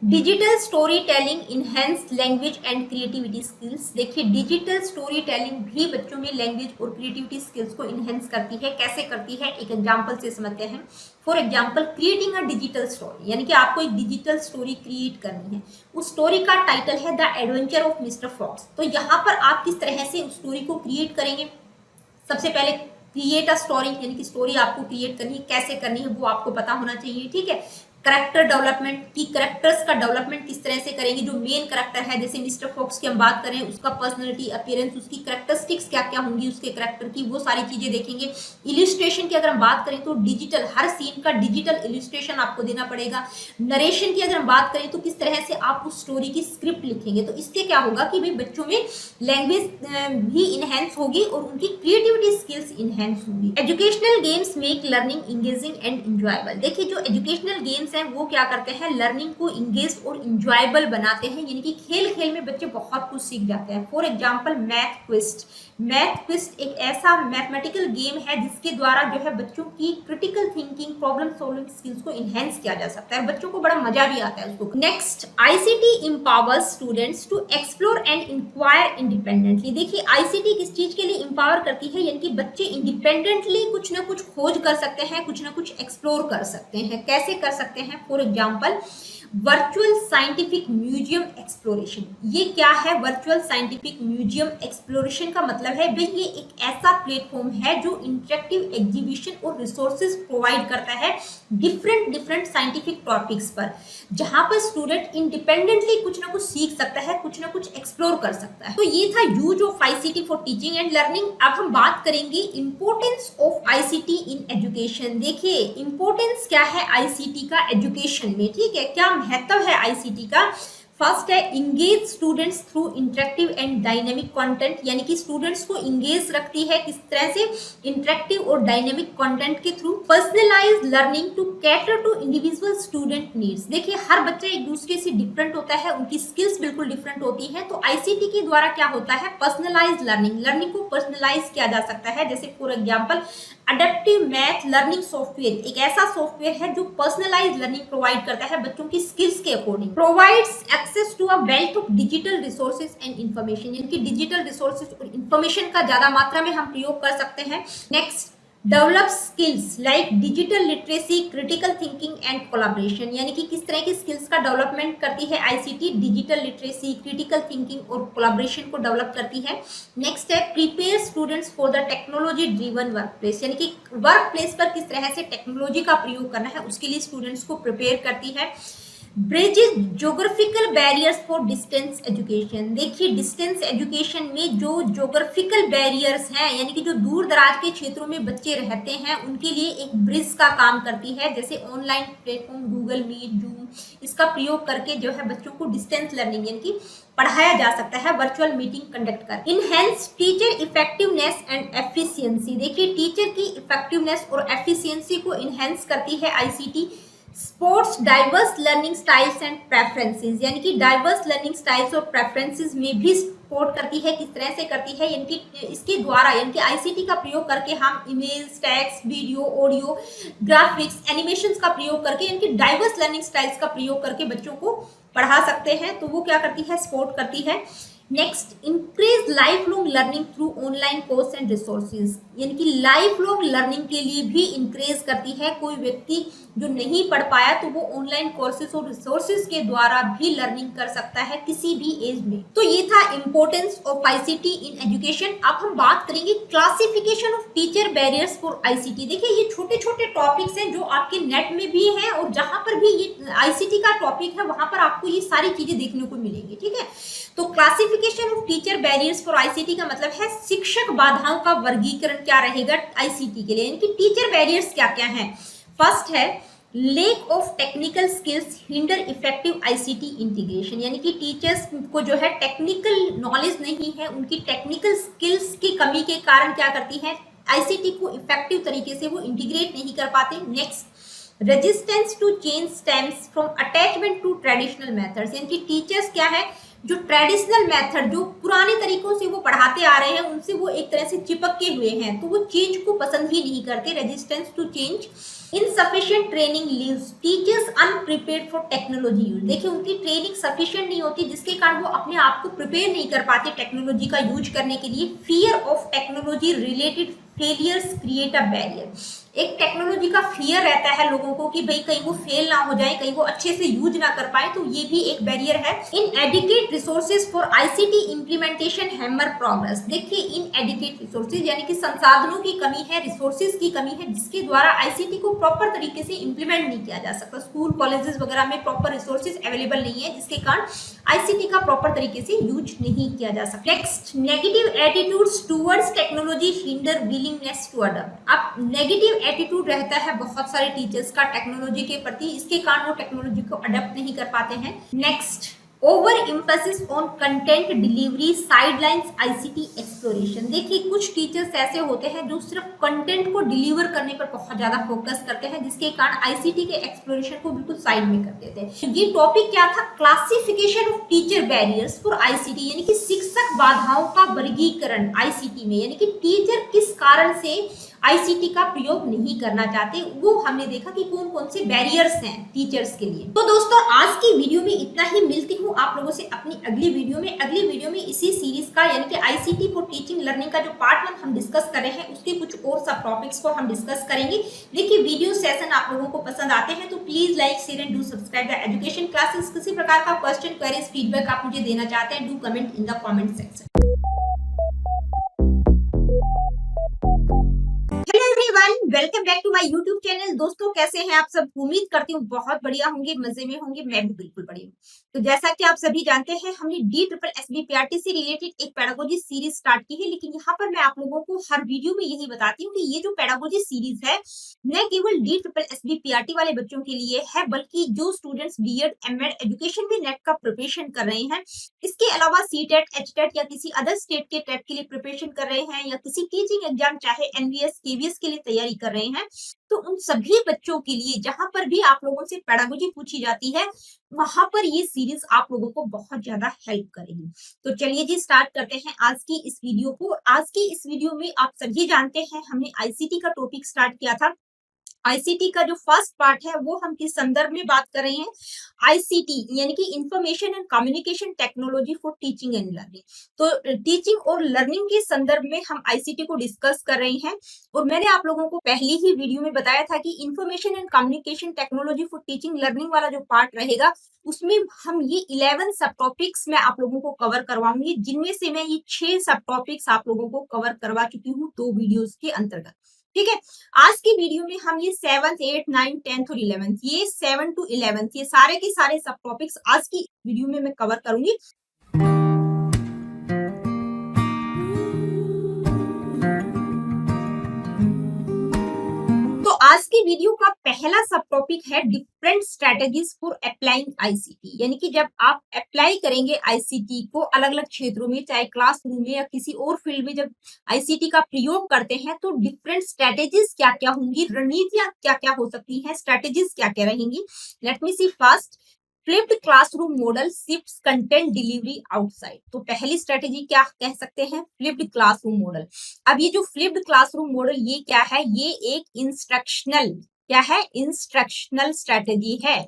digital story telling enhance language and creativity skills. देखिए डिजिटल स्टोरी टेलिंग भी बच्चों में लैंग्वेज और क्रिएटिविटी स्किल्स को इनहेंस करती है। कैसे करती है, एक एग्जांपल से समझते हैं। For example, creating a digital story, यानी कि आपको एक डिजिटल स्टोरी क्रिएट करनी है। उस स्टोरी का टाइटल है the adventure of mister fox. तो यहाँ पर आप किस तरह से उस स्टोरी को क्रिएट करेंगे, सबसे पहले क्रिएट अ स्टोरी, यानी कि स्टोरी आपको क्रिएट करनी है, कैसे करनी है वो आपको पता होना चाहिए। ठीक है, करेक्टर डेवलपमेंट की, करेक्टर्स का डेवलपमेंट किस तरह से करेंगे, जो मेन करेक्टर है जैसे मिस्टर फॉक्स की हम बात करें, उसका पर्सनैलिटी, अपीयरेंस, उसकी करेक्टरिस्टिक्स क्या क्या होंगी उसके करेक्टर की, वो सारी चीजें देखेंगे। इलिस्ट्रेशन की अगर हम बात करें तो डिजिटल, हर सीन का डिजिटल इलिस्ट्रेशन आपको देना पड़ेगा। नरेशन की अगर हम बात करें तो किस तरह से आप उस स्टोरी की स्क्रिप्ट लिखेंगे। तो इससे क्या होगा कि भाई बच्चों में लैंग्वेज भी इनहेंस होगी और उनकी क्रिएटिविटी स्किल्स इनहेंस होंगी। Educational games make learning engaging and enjoyable. देखिए जो एजुकेशनल गेम्स हैं वो क्या करते हैं, लर्निंग को इंगेज और इंजॉयबल बनाते हैं, यानी कि खेल खेल में बच्चे बहुत कुछ सीख जाते हैं। For example math quest. Math quest एक ऐसा मैथमेटिकल गेम है जिसके द्वारा जो है बच्चों की critical thinking, problem solving skills को इनहेंस किया जा सकता है, बच्चों को बड़ा मजा भी आता है उसको। Next, ICT empowers students to explore and inquire independently. देखिए आईसीटी किस चीज के लिए इंपावर करती है, यानी कि बच्चे इंडिपेंडेंटली कुछ ना कुछ खोज कर सकते हैं, कुछ ना कुछ एक्सप्लोर कर सकते हैं। कैसे कर सकते हैं, for example virtual scientific museum exploration. ये क्या है, वर्चुअल साइंटिफिक म्यूजियम एक्सप्लोरेशन का मतलब है भाई ये एक ऐसा प्लेटफॉर्म है जो इंटरेक्टिव एग्जीबिशन और रिसोर्सेज प्रोवाइड करता है डिफरेंट साइंटिफिक टॉपिक्स पर, जहां पर स्टूडेंट इंडिपेंडेंटली कुछ ना कुछ सीख सकता है, कुछ ना कुछ एक्सप्लोर कर सकता है। तो ये था use of ICT for teaching and learning. अब हम बात करेंगे importance of ICT in education. देखिए इंपोर्टेंस क्या है आईसीटी का एजुकेशन में, ठीक है, क्या महत्व है आईसीटी का। फर्स्ट है engage students through interactive and dynamic content, यानी कि स्टूडेंट्स को इंगेज रखती है किस तरह से, इंटरेक्टिव और डायनेमिक कंटेंट के थ्रू। Personalize learning to cater to individual student needs. देखिए हर बच्चा एक दूसरे से डिफरेंट होता है, उनकी स्किल्स बिल्कुल डिफरेंट होती है, तो आईसीटी के द्वारा क्या होता है, पर्सनलाइज लर्निंग को पर्सनलाइज किया जा सकता है। जैसे for example adaptive math learning software एक ऐसा सॉफ्टवेयर है जो पर्सनलाइज लर्निंग प्रोवाइड करता है बच्चों की स्किल्स के according. Provides access to a wealth of digital resources and information, यानी कि डिजिटल रिसोर्सेज और इन्फॉर्मेशन का ज्यादा मात्रा में हम प्रयोग कर सकते हैं। Next, develop skills like digital literacy, critical thinking and collaboration, यानी कि किस तरह की स्किल्स का डेवलपमेंट करती है ICT, digital literacy, critical thinking और कोलैबोरेशन को डेवलप करती है। नेक्स्ट है prepare students for the technology driven work place, यानी कि वर्क प्लेस पर किस तरह से टेक्नोलॉजी का प्रयोग करना है उसके लिए स्टूडेंट्स को प्रिपेयर करती है। Bridges geographical barriers for distance education. देखिए डिस्टेंस एजुकेशन में जो ज्योग्राफिकल बैरियर्स हैं, यानी कि जो दूर दराज के क्षेत्रों में बच्चे रहते हैं उनके लिए एक ब्रिज का काम करती है। जैसे online platform Google Meet, Zoom, इसका प्रयोग करके जो है बच्चों को डिस्टेंस लर्निंग यानी कि पढ़ाया जा सकता है वर्चुअल मीटिंग कंडक्ट कर। Enhance teacher effectiveness and efficiency. देखिए टीचर की इफेक्टिवनेस और एफिशिएंसी को इनहेंस करती है ICT. Sports diverse learning styles and preferences, यानी कि डाइवर्स लर्निंग स्टाइल्स और प्रेफरेंसेस में भी सपोर्ट करती है। किस तरह से करती है, यानी कि इसके द्वारा यानी कि आईसीटी का प्रयोग करके हम image, text, video, audio, graphics, animations का प्रयोग करके यानी कि डाइवर्स लर्निंग स्टाइल्स का प्रयोग करके बच्चों को पढ़ा सकते हैं। तो वो क्या करती है, सपोर्ट करती है। Next, increase life long learning through online course and resources, यानी कि लाइफ लॉन्ग लर्निंग के लिए भी इंक्रेज करती है। कोई व्यक्ति जो नहीं पढ़ पाया तो वो ऑनलाइन कोर्सेज और रिसोर्सेज के द्वारा भी लर्निंग कर सकता है किसी भी एज में। तो ये था importance of ICT in education. अब हम बात करेंगे classification of teacher barriers for ICT. देखिए ये छोटे छोटे टॉपिक्स हैं जो आपके नेट में भी हैं और जहां पर भी ये आईसीटी का टॉपिक है वहां पर आपको ये सारी चीजें देखने को मिलेंगी, ठीक है। तो classification of teacher barriers for ICT का मतलब है शिक्षक बाधाओं का वर्गीकरण क्या रहेगा आईसीटी के लिए, यानी कि टीचर बैरियर्स क्या क्या हैं। फर्स्ट है lake of technical skills hinder effective ICT integration, यानी कि टीचर्स को जो है टेक्निकल नॉलेज नहीं है, उनकी टेक्निकल स्किल्स की कमी के कारण क्या करती है आईसीटी को इफेक्टिव तरीके से वो इंटीग्रेट नहीं कर पाते। Next, resistance to change stems from attachment to traditional methods, यानी कि टीचर्स क्या है जो ट्रेडिशनल मेथड जो पुराने तरीकों से वो पढ़ाते आ रहे हैं उनसे वो एक तरह से चिपके हुए हैं, तो वो चेंज को पसंद ही नहीं करते। Resistance to change, insufficient training leaves teachers unprepared for technology use, देखिए उनकी ट्रेनिंग सफिशिएंट नहीं होती जिसके कारण वो अपने आप को प्रिपेयर नहीं कर पाते टेक्नोलॉजी का यूज करने के लिए। Fear of technology related failures create a barrier, एक टेक्नोलॉजी का फियर रहता है लोगों को कि भाई कहीं वो फेल ना हो जाए, कहीं वो अच्छे से यूज ना कर पाए, तो ये भी एक बैरियर है। Inadequate resources for ICT implementation hamper progress, देखिए इन एडिकेट रिसोर्सेज यानी कि संसाधनों की कमी है, रिसोर्सेज की कमी है जिसके द्वारा आईसीटी को प्रॉपर तरीके से इंप्लीमेंट नहीं किया जा सकता। स्कूल कॉलेजेस वगैरह में प्रॉपर रिसोर्सेज अवेलेबल नहीं है जिसके कारण आईसीटी का प्रॉपर तरीके से यूज नहीं किया जा सकता। Next, negative attitudes towards technology hinder willingness to adopt, अब नेगेटिव एटीट्यूड रहता है बहुत सारे टीचर्स का टेक्नोलॉजी के प्रति, इसके कारण वो टेक्नोलॉजी को अडॉप्ट नहीं कर पाते हैं। Next, over emphasis on content delivery sidelines ICT exploration, देखिए कुछ टीचर्स ऐसे होते हैं जो सिर्फ कंटेंट को डिलीवर करने पर बहुत ज्यादा फोकस करते हैं जिसके कारण आईसीटी के एक्सप्लोरेशन को बिल्कुल साइड में कर देते हैं। ये टॉपिक क्या था, classification of teacher barriers for ICT, यानी कि शिक्षक बाधाओं का वर्गीकरण आईसीटी में, यानी कि टीचर किस कारण से आईसीटी का प्रयोग नहीं करना चाहते, वो हमने देखा कि कौन कौन से बैरियर्स हैं टीचर्स के लिए। तो दोस्तों आज की वीडियो में इतना ही, मिलती हूँ आप लोगों से अपनी अगली वीडियो में। अगली वीडियो में इसी सीरीज का यानी कि आईसीटी फॉर टीचिंग लर्निंग का जो पार्ट 1 हम डिस्कस कर रहे हैं उसके कुछ और सब टॉपिक्स को हम डिस्कस करेंगे। देखिए वीडियो सेशन आप लोगों को पसंद आते हैं तो please like share and do subscribe the education classes. किसी प्रकार का क्वेश्चन क्वेरीज फीडबैक आप मुझे देना चाहते हैं, do comment in the comment section. Hello everyone, welcome back to my YouTube channel. दोस्तों कैसे हैं आप सब, उम्मीद करती हूँ बहुत बढ़िया होंगे, मजे में होंगे। मैं भी बिल्कुल बढ़िया हूँ। तो जैसा कि आप सभी जानते हैं हमने DSSB-PRT से रिलेटेड एक पेडागोजी सीरीज स्टार्ट की है, लेकिन यहाँ पर मैं आप लोगों को हर वीडियो में यही बताती हूँ कि ये जो पेडागोजी सीरीज है न केवल DSSB-PRT वाले बच्चों के लिए है बल्कि जो स्टूडेंट्स बीएड एमएड एजुकेशन में नेट का प्रिपरेशन कर रहे हैं, इसके अलावा सीटेट एचटेट या किसी अदर स्टेट के टेट के लिए प्रिपरेशन कर रहे हैं या किसी टीचिंग एग्जाम चाहे एनवीएस केवीएस के लिए तैयारी कर रहे हैं, तो उन सभी बच्चों के लिए जहां पर भी आप लोगों से पेडागोजी पूछी जाती है वहां पर ये सीरीज आप लोगों को बहुत ज्यादा हेल्प करेगी। तो चलिए जी स्टार्ट करते हैं आज की इस वीडियो को। आज की इस वीडियो में आप सभी जानते हैं हमने आईसीटी का टॉपिक स्टार्ट किया था। आईसीटी का जो फर्स्ट पार्ट है वो हम किस संदर्भ में बात कर रहे हैं, आईसीटी यानी कि information and communication technology for teaching and learning. तो टीचिंग और लर्निंग के संदर्भ में हम आईसीटी को डिस्कस कर रहे हैं और मैंने आप लोगों को पहली ही वीडियो में बताया था कि information and communication technology for teaching learning वाला जो पार्ट रहेगा उसमें हम ये 11 सब टॉपिक्स मैं आप लोगों को कवर करवाऊंगी, जिनमें से मैं ये 6 सब टॉपिक्स आप लोगों को कवर करवा चुकी हूँ 2 वीडियोस के अंतर्गत। ठीक है, आज की वीडियो में हम ये 7th 8th 9th 10th और 11th, ये 7 to 11th ये सारे के सारे सब टॉपिक्स आज की वीडियो में मैं कवर करूंगी। तो आज की वीडियो का पहला सब टॉपिक है different strategies for applying ICT, यानी कि जब आप अप्लाई करेंगे आईसीटी को अलग अलग क्षेत्रों में चाहे क्लासरूम में या किसी और फील्ड में जब आईसीटी का प्रयोग करते हैं तो डिफरेंट स्ट्रेटजीज क्या क्या होंगी, रणनीतियां क्या क्या हो सकती हैं, स्ट्रेटजीज क्या क्या रहेंगी। Let me see first, flipped classroom model shifts content delivery outside. तो पहली स्ट्रेटेजी क्या कह सकते हैं, फ्लिप्ड क्लासरूम मॉडल। अब ये जो फ्लिप्ड क्लासरूम मॉडल ये क्या है, ये एक इंस्ट्रक्शनल क्या है, इंस्ट्रक्शनल स्ट्रेटेजी है।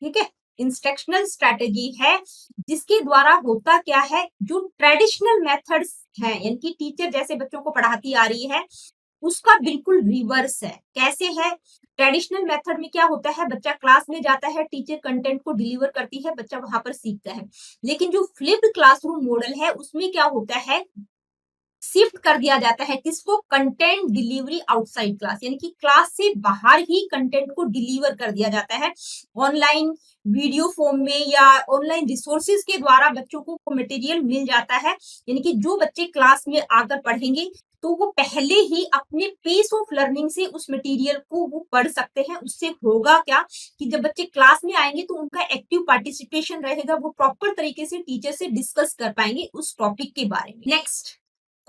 ठीक है, इंस्ट्रक्शनल स्ट्रेटेजी है, जिसके द्वारा होता क्या है, जो ट्रेडिशनल मेथड्स हैं यानी कि टीचर जैसे बच्चों को पढ़ाती आ रही है उसका बिल्कुल रिवर्स है। कैसे है? ट्रेडिशनल मेथड में क्या होता है, बच्चा क्लास में जाता है, टीचर कंटेंट को डिलीवर करती है, बच्चा वहां पर सीखता है। लेकिन जो फ्लिप्ड क्लासरूम मॉडल है उसमें क्या होता है, शिफ्ट कर दिया जाता है किसको, कंटेंट डिलीवरी आउटसाइड क्लास, यानी कि क्लास से बाहर ही कंटेंट को डिलीवर कर दिया जाता है ऑनलाइन वीडियो फॉर्म में या ऑनलाइन रिसोर्सेज के द्वारा बच्चों को मटेरियल मिल जाता है। यानी कि जो बच्चे क्लास में आकर पढ़ेंगे तो वो पहले ही अपने पेस ऑफ लर्निंग से उस मटेरियल को वो पढ़ सकते हैं। उससे होगा क्या कि जब बच्चे क्लास में आएंगे तो उनका एक्टिव पार्टिसिपेशन रहेगा, वो प्रॉपर तरीके से टीचर से डिस्कस कर पाएंगे उस टॉपिक के बारे में। Next,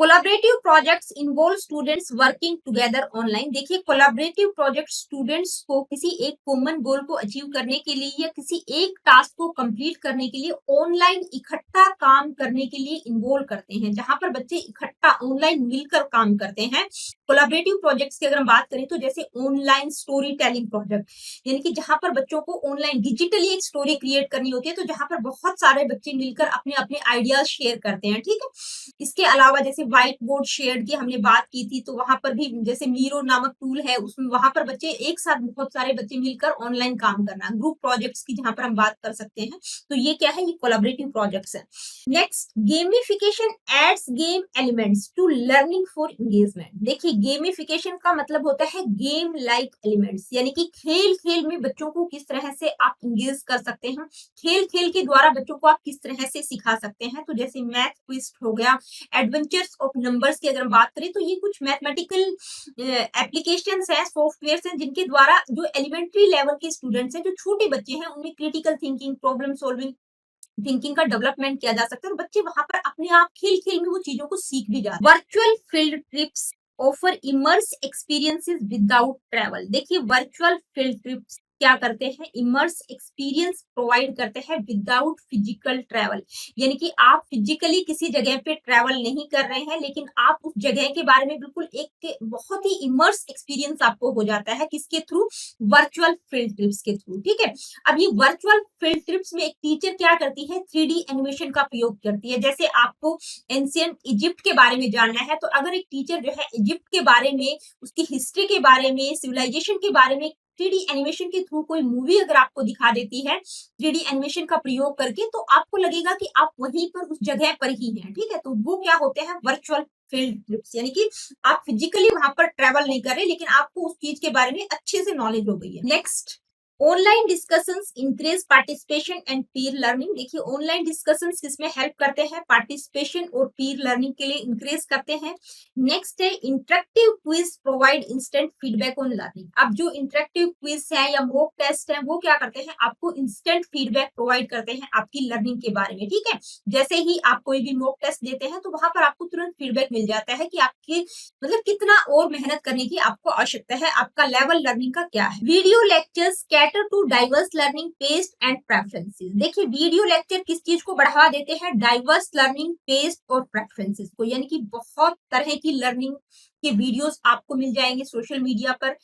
collaborative projects involve students working together online. देखिए कोलैबोरेटिव प्रोजेक्ट स्टूडेंट्स को किसी एक कॉमन गोल को अचीव करने के लिए या किसी एक टास्क को कंप्लीट करने के लिए ऑनलाइन इकट्ठा काम करने के लिए इन्वॉल्व करते हैं, जहां पर बच्चे इकट्ठा ऑनलाइन मिलकर काम करते हैं। कोलैबोरेटिव प्रोजेक्ट्स की अगर हम बात करें तो जैसे ऑनलाइन स्टोरी टेलिंग प्रोजेक्ट, यानी कि जहां पर बच्चों को ऑनलाइन डिजिटली एक स्टोरी क्रिएट करनी होती है, तो जहां पर बहुत सारे बच्चे मिलकर अपने अपने आइडियाज शेयर करते हैं। ठीक है, इसके अलावा जैसे व्हाइट बोर्ड शेयर की हमने बात की थी, तो वहां पर भी जैसे मीरो नामक टूल है, उसमें वहां पर बच्चे एक साथ बहुत सारे बच्चे मिलकर ऑनलाइन काम करना, ग्रुप प्रोजेक्ट्स की जहां पर हम बात कर सकते हैं। तो ये क्या है, ये कोलैबोरेटिव प्रोजेक्ट्स है। Next, gamification adds game elements to learning for engagement. देखिए गेमिफिकेशन का मतलब होता है गेम लाइक एलिमेंट्स, यानी कि खेल खेल में बच्चों को किस तरह से आप एंगेज कर सकते हैं, खेल खेल के द्वारा बच्चों को आप किस तरह से सिखा सकते हैं। तो जैसे मैथ क्विज हो गया, एडवेंचर्स ऑफ नंबर्स की अगर हम बात करें तो ये कुछ मैथमेटिकल एप्लीकेशंस हैं, सॉफ्टवेयर्स हैं, जिनके द्वारा जो एलिमेंट्री लेवल के स्टूडेंट्स हैं, जो छोटे बच्चे हैं, उनमें critical thinking, problem solving thinking का डेवलपमेंट किया जा सकता है और बच्चे वहां पर अपने आप खेल खेल में वो चीजों को सीख भी जाते हैं। Virtual field trips offer immerse experiences without travel. देखिए वर्चुअल फील्ड ट्रिप्स क्या करते हैं, इमर्स एक्सपीरियंस प्रोवाइड करते हैं विदाउट फिजिकल ट्रैवल, यानी कि आप फिजिकली किसी जगह पे ट्रैवल नहीं कर रहे हैं, लेकिन आप उस जगह के बारे में बिल्कुल एक बहुत ही इमर्स एक्सपीरियंस आपको हो जाता है, किसके थ्रू, वर्चुअल फील्ड ट्रिप्स के थ्रू। ठीक है, अब ये वर्चुअल फील्ड ट्रिप्स में एक टीचर क्या करती है, 3D एनिमेशन का प्रयोग करती है। जैसे आपको एंशियंट इजिप्ट के बारे में जानना है, तो अगर एक टीचर जो है इजिप्ट के बारे में, उसकी हिस्ट्री के बारे में, सिविलाइजेशन के बारे में 3D एनिमेशन के थ्रू कोई मूवी अगर आपको दिखा देती है 3D एनिमेशन का प्रयोग करके, तो आपको लगेगा कि आप वहीं पर उस जगह पर ही हैं। ठीक है, तो वो क्या होते हैं, वर्चुअल फील्ड ट्रिप्स, यानी कि आप फिजिकली वहां पर ट्रेवल नहीं कर रहे, लेकिन आपको उस चीज के बारे में अच्छे से नॉलेज हो गई है। Next, online discussions increase participation and Pir learning. देखिए ऑनलाइन डिस्कशंस किसमें हेल्प करते हैं, पार्टिसिपेशन और पीर लर्निंग के लिए इंक्रीज करते हैं। नेक्स्ट है interactive quiz provide instant feedback on learning. अब जो इंटरेक्टिव क्विज है या मॉक टेस्ट है, वो क्या करते हैं, आपको इंस्टेंट फीडबैक प्रोवाइड करते हैं आपकी लर्निंग के बारे में। ठीक है, जैसे ही आप कोई भी मॉक टेस्ट देते हैं तो वहां पर आपको तुरंत फीडबैक मिल जाता है कि आपके मतलब कितना और मेहनत करने की आपको आवश्यकता है, आपका लेवल लर्निंग का क्या है। Video lectures cater to diverse learning taste and preferences. देखिए वीडियो लेक्चर किस चीज को बढ़ावा देते हैं, डाइवर्स लर्निंग टेस्ट और प्रेफरेंसेस को, यानी कि बहुत तरह की लर्निंग के वीडियोस आपको मिल जाएंगे सोशल मीडिया पर,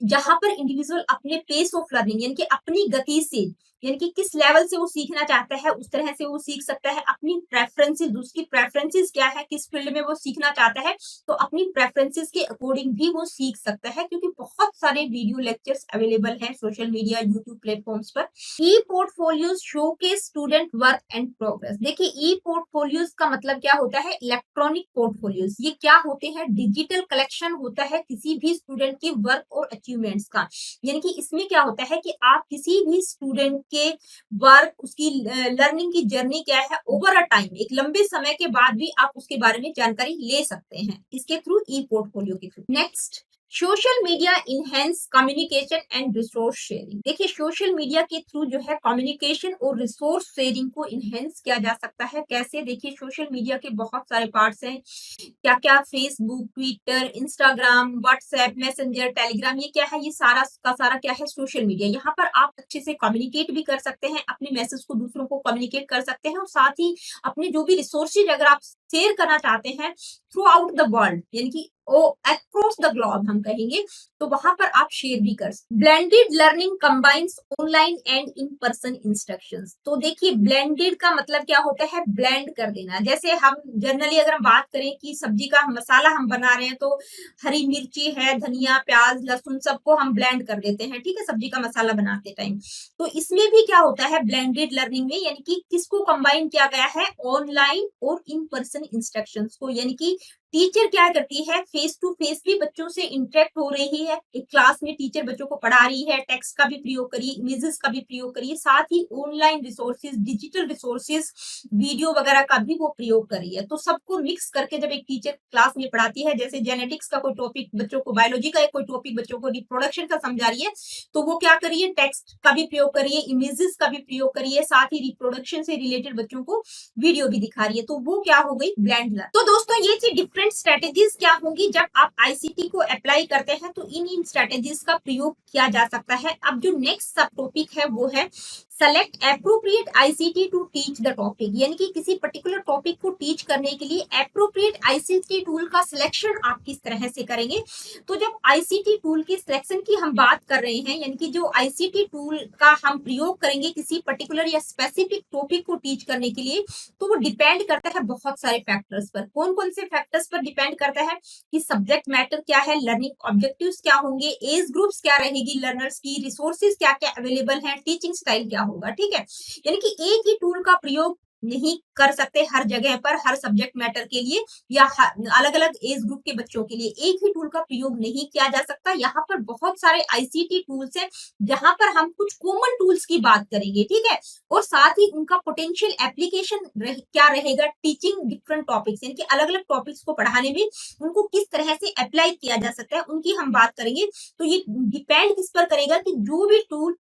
जहां पर इंडिविजुअल अपने पेस ऑफ लर्निंग यानी कि अपनी गति से, यानी कि किस लेवल से वो सीखना चाहता है उस तरह से वो सीख सकता है। अपनी प्रेफरेंसेस, उसकी प्रेफरेंसेस क्या है, किस फील्ड में वो सीखना चाहता है, तो अपनी प्रेफरेंसेस के अकॉर्डिंग भी वो सीख सकता है, क्योंकि बहुत सारे वीडियो लेक्चर्स अवेलेबल हैं सोशल मीडिया, यूट्यूब प्लेटफॉर्म्स पर। E portfolios showcase student work and progress. देखिए ई पोर्टफोलियोज का मतलब क्या होता है, इलेक्ट्रॉनिक पोर्टफोलियोज। ये क्या होते हैं, डिजिटल कलेक्शन होता है किसी भी स्टूडेंट के वर्क और अचीवमेंट्स का। यानी कि इसमें क्या होता है कि आप किसी भी स्टूडेंट के वर्क, उसकी लर्निंग की जर्नी क्या है, ओवर अ टाइम, एक लंबे समय के बाद भी आप उसके बारे में जानकारी ले सकते हैं इसके थ्रू, ई पोर्टफोलियो के through. Next, social media enhance communication and resource sharing. देखिए सोशल मीडिया के थ्रू जो है कम्युनिकेशन और रिसोर्स शेयरिंग को इनहेंस किया जा सकता है। कैसे, देखिए सोशल मीडिया के बहुत सारे पार्ट्स हैं, क्या क्या, Facebook, Twitter, Instagram, WhatsApp, messenger, Telegram, ये क्या है, ये सारा का सारा क्या है, सोशल मीडिया। यहाँ पर आप अच्छे से कम्युनिकेट भी कर सकते हैं, अपने मैसेज को दूसरों को कम्युनिकेट कर सकते हैं, और साथ ही अपने जो भी रिसोर्सेज अगर आप शेयर करना चाहते हैं थ्रू आउट द वर्ल्ड, यानी कि अक्रॉस द ग्लोब हम कहेंगे, तो वहां पर आप शेयर भी कर सकते। Blended learning combines online and in person instructions. तो देखिए ब्लेंडेड का मतलब क्या होता है, ब्लेंड कर देना। जैसे हम जनरली अगर हम बात करें कि सब्जी का मसाला हम बना रहे हैं तो हरी मिर्ची है, धनिया, प्याज, लहसुन सबको हम ब्लेंड कर देते हैं, ठीक है, सब्जी का मसाला बनाते टाइम। तो इसमें भी क्या होता है ब्लेंडेड लर्निंग में, यानी कि किसको कंबाइन किया गया है, ऑनलाइन और इन पर्सन इंस्ट्रक्शंस को। यानी कि टीचर क्या करती है, फेस टू फेस भी बच्चों से इंटरेक्ट हो रही है, एक क्लास में टीचर बच्चों को पढ़ा रही है, टेक्स्ट का भी प्रयोग करिए, इमेजेस का भी प्रयोग करिए, साथ ही online resources, digital resources, video वगैरह का भी वो प्रयोग कर रही है। तो सबको मिक्स करके जब एक टीचर क्लास में पढ़ाती है, जैसे जेनेटिक्स का कोई टॉपिक बच्चों को, बायोलॉजी का एक कोई टॉपिक बच्चों को रिप्रोडक्शन का समझा रही है, तो वो क्या करिए, टेक्स्ट का भी प्रयोग करिए, इमेजेस का भी प्रयोग करिए, साथ ही रिप्रोडक्शन से रिलेटेड बच्चों को वीडियो भी दिखा रही है। तो वो क्या हो गई, ब्लेंड लर्निंग। तो दोस्तों ये थी डिफरेंट स्ट्रेटेजीज क्या होंगी जब आप आईसीटी को अप्लाई करते हैं, तो इन स्ट्रेटेजीज का प्रयोग किया जा सकता है। अब जो नेक्स्ट सब टॉपिक है वो है select appropriate ICT to teach the topic. यानी कि किसी पर्टिकुलर टॉपिक को टीच करने के लिए एप्रोप्रिएट आईसीटी टूल का सिलेक्शन आप किस तरह से करेंगे। तो जब आईसीटी टूल की सिलेक्शन की हम बात कर रहे हैं, यानी कि जो आईसीटी टूल का हम प्रयोग करेंगे किसी पर्टिकुलर या स्पेसिफिक टॉपिक को टीच करने के लिए, तो वो डिपेंड करता है बहुत सारे फैक्टर्स पर। कौन कौन से फैक्टर्स पर डिपेंड करता है कि सब्जेक्ट मैटर क्या है, लर्निंग ऑब्जेक्टिव्स क्या होंगे, एज ग्रुप्स क्या रहेगी लर्नर्स की, रिसोर्सेज क्या क्या अवेलेबल हैं, टीचिंग स्टाइल क्या होगा, ठीक है। यानी कि एक ही टूल का प्रयोग नहीं कर सकते हर जगह पर, हर सब्जेक्ट मैटर के लिए या अलग अलग एज ग्रुप के बच्चों के लिए एक ही टूल का प्रयोग नहीं किया जा सकता। यहाँ पर बहुत सारे आईसीटी टूल्स हैं जहां पर हम कुछ कॉमन टूल्स की बात करेंगे, ठीक है, और साथ ही उनका पोटेंशियल एप्लीकेशन क्या रहेगा, टीचिंग डिफरेंट टॉपिक्स, यानी कि अलग अलग टॉपिक्स को पढ़ाने में उनको किस तरह से अप्लाई किया जा सकता है, उनकी हम बात करेंगे। तो ये डिपेंड किस पर करेगा कि जो भी टूल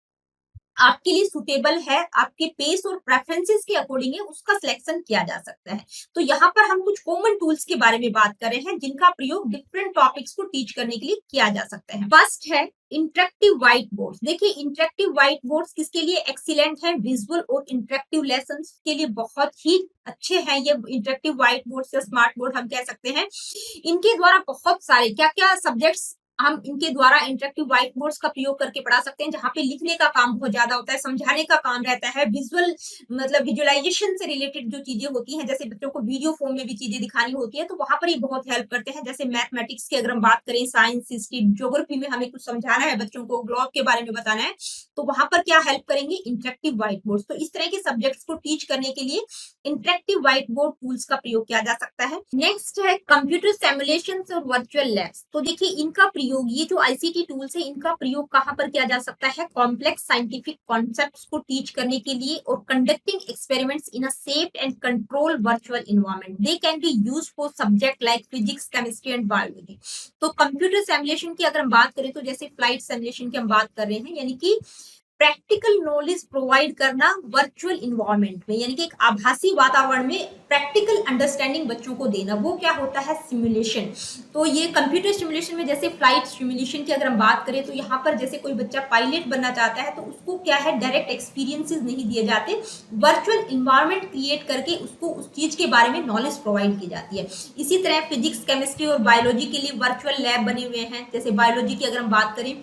आपके लिए सुटेबल है, आपके पेस और प्रेफरेंसेस के अकॉर्डिंग है, उसका सिलेक्शन किया जा सकता है। तो यहाँ पर हम कुछ कॉमन टूल्स के बारे में बात कर रहे हैं जिनका प्रयोग डिफरेंट टॉपिक्स को टीच करने के लिए किया जा सकता है। फर्स्ट है इंटरेक्टिव व्हाइट बोर्ड। देखिए इंटरेक्टिव व्हाइट बोर्ड किसके लिए एक्सीलेंट है, विजुअल और इंटरेक्टिव लेसन के लिए बहुत ही अच्छे हैं ये इंटरेक्टिव व्हाइट बोर्ड या स्मार्ट बोर्ड हम कह सकते हैं। इनके द्वारा बहुत सारे क्या क्या सब्जेक्ट्स हम इनके द्वारा इंटरेक्टिव व्हाइट बोर्ड्स का प्रयोग करके पढ़ा सकते हैं, जहां पे लिखने का काम बहुत ज्यादा होता है, समझाने का काम रहता है, विजुअल मतलब विजुअलाइजेशन से रिलेटेड जो चीजें होती हैं, जैसे बच्चों को वीडियो फॉर्म में भी चीजें दिखानी होती है, तो वहां पर ये बहुत हेल्प करते हैं। जैसे मैथमेटिक्स की अगर हम बात करें, साइंस, हिस्ट्री, ज्योग्राफी में हमें कुछ समझाना है, बच्चों को ग्लोब के बारे में बताना है, तो वहां पर क्या हेल्प करेंगे, इंटरेक्टिव व्हाइट बोर्ड। तो इस तरह के सब्जेक्ट्स को टीच करने के लिए इंटरेक्टिव व्हाइट बोर्ड टूल्स का प्रयोग किया जा सकता है। नेक्स्ट है कंप्यूटर सिमुलेशन और वर्चुअल लैब्स। तो देखिए इनका प्रयोग, ये जो आईसीटी टूल्स है इनका प्रयोग कहां पर किया जा सकता है, कॉम्प्लेक्स साइंटिफिक कॉन्सेप्ट्स को टीच करने के लिए और conducting experiments in a safe and control virtual environment. They can be used for subject like physics, chemistry and biology. तो कंप्यूटर सिमुलेशन की अगर हम बात करें तो जैसे फ्लाइट सिमुलेशन की हम बात कर रहे हैं, यानी कि प्रैक्टिकल नॉलेज प्रोवाइड करना वर्चुअल इन्वायरमेंट में, यानी कि एक आभासी वातावरण में प्रैक्टिकल अंडरस्टैंडिंग बच्चों को देना, वो क्या होता है, सिमुलेशन। तो ये कंप्यूटर सिमुलेशन में जैसे फ्लाइट सिमुलेशन की अगर हम बात करें तो यहाँ पर जैसे कोई बच्चा पायलट बनना चाहता है तो उसको क्या है, डायरेक्ट एक्सपीरियंसेस नहीं दिए जाते, वर्चुअल इन्वायरमेंट क्रिएट करके उसको उस चीज के बारे में नॉलेज प्रोवाइड की जाती है। इसी तरह फिजिक्स, केमिस्ट्री और बायोलॉजी के लिए वर्चुअल लैब बने हुए हैं। जैसे बायोलॉजी की अगर हम बात करें,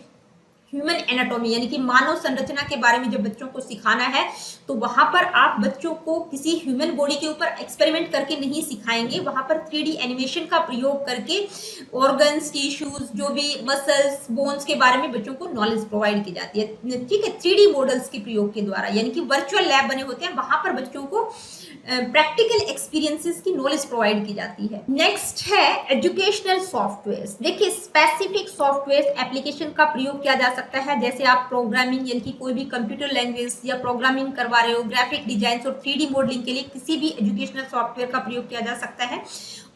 ह्यूमन एनाटॉमी यानी कि मानव संरचना के बारे में जब बच्चों को सिखाना है, तो वहां पर आप बच्चों को किसी ह्यूमन बॉडी के ऊपर एक्सपेरिमेंट करके नहीं सिखाएंगे, वहां पर 3D एनिमेशन का प्रयोग करके ऑर्गन्स, टिश्यूज, जो भी मसल्स, बोन्स के बारे में बच्चों को नॉलेज प्रोवाइड की जाती है, ठीक है, 3D मॉडल्स के प्रयोग के द्वारा। यानी कि वर्चुअल लैब बने होते हैं, वहां पर बच्चों को प्रैक्टिकल एक्सपीरियंसेस की नॉलेज प्रोवाइड की जाती है। नेक्स्ट है एजुकेशनल सॉफ्टवेयर। देखिए स्पेसिफिक सॉफ्टवेयर एप्लीकेशन का प्रयोग किया जा सकता है, जैसे आप प्रोग्रामिंग यानी कि कोई भी कंप्यूटर लैंग्वेज या प्रोग्रामिंग करवा रहे हो, ग्राफिक डिजाइन और 3D मॉडलिंग के लिए किसी भी एजुकेशनल सॉफ्टवेयर का प्रयोग किया जा सकता है।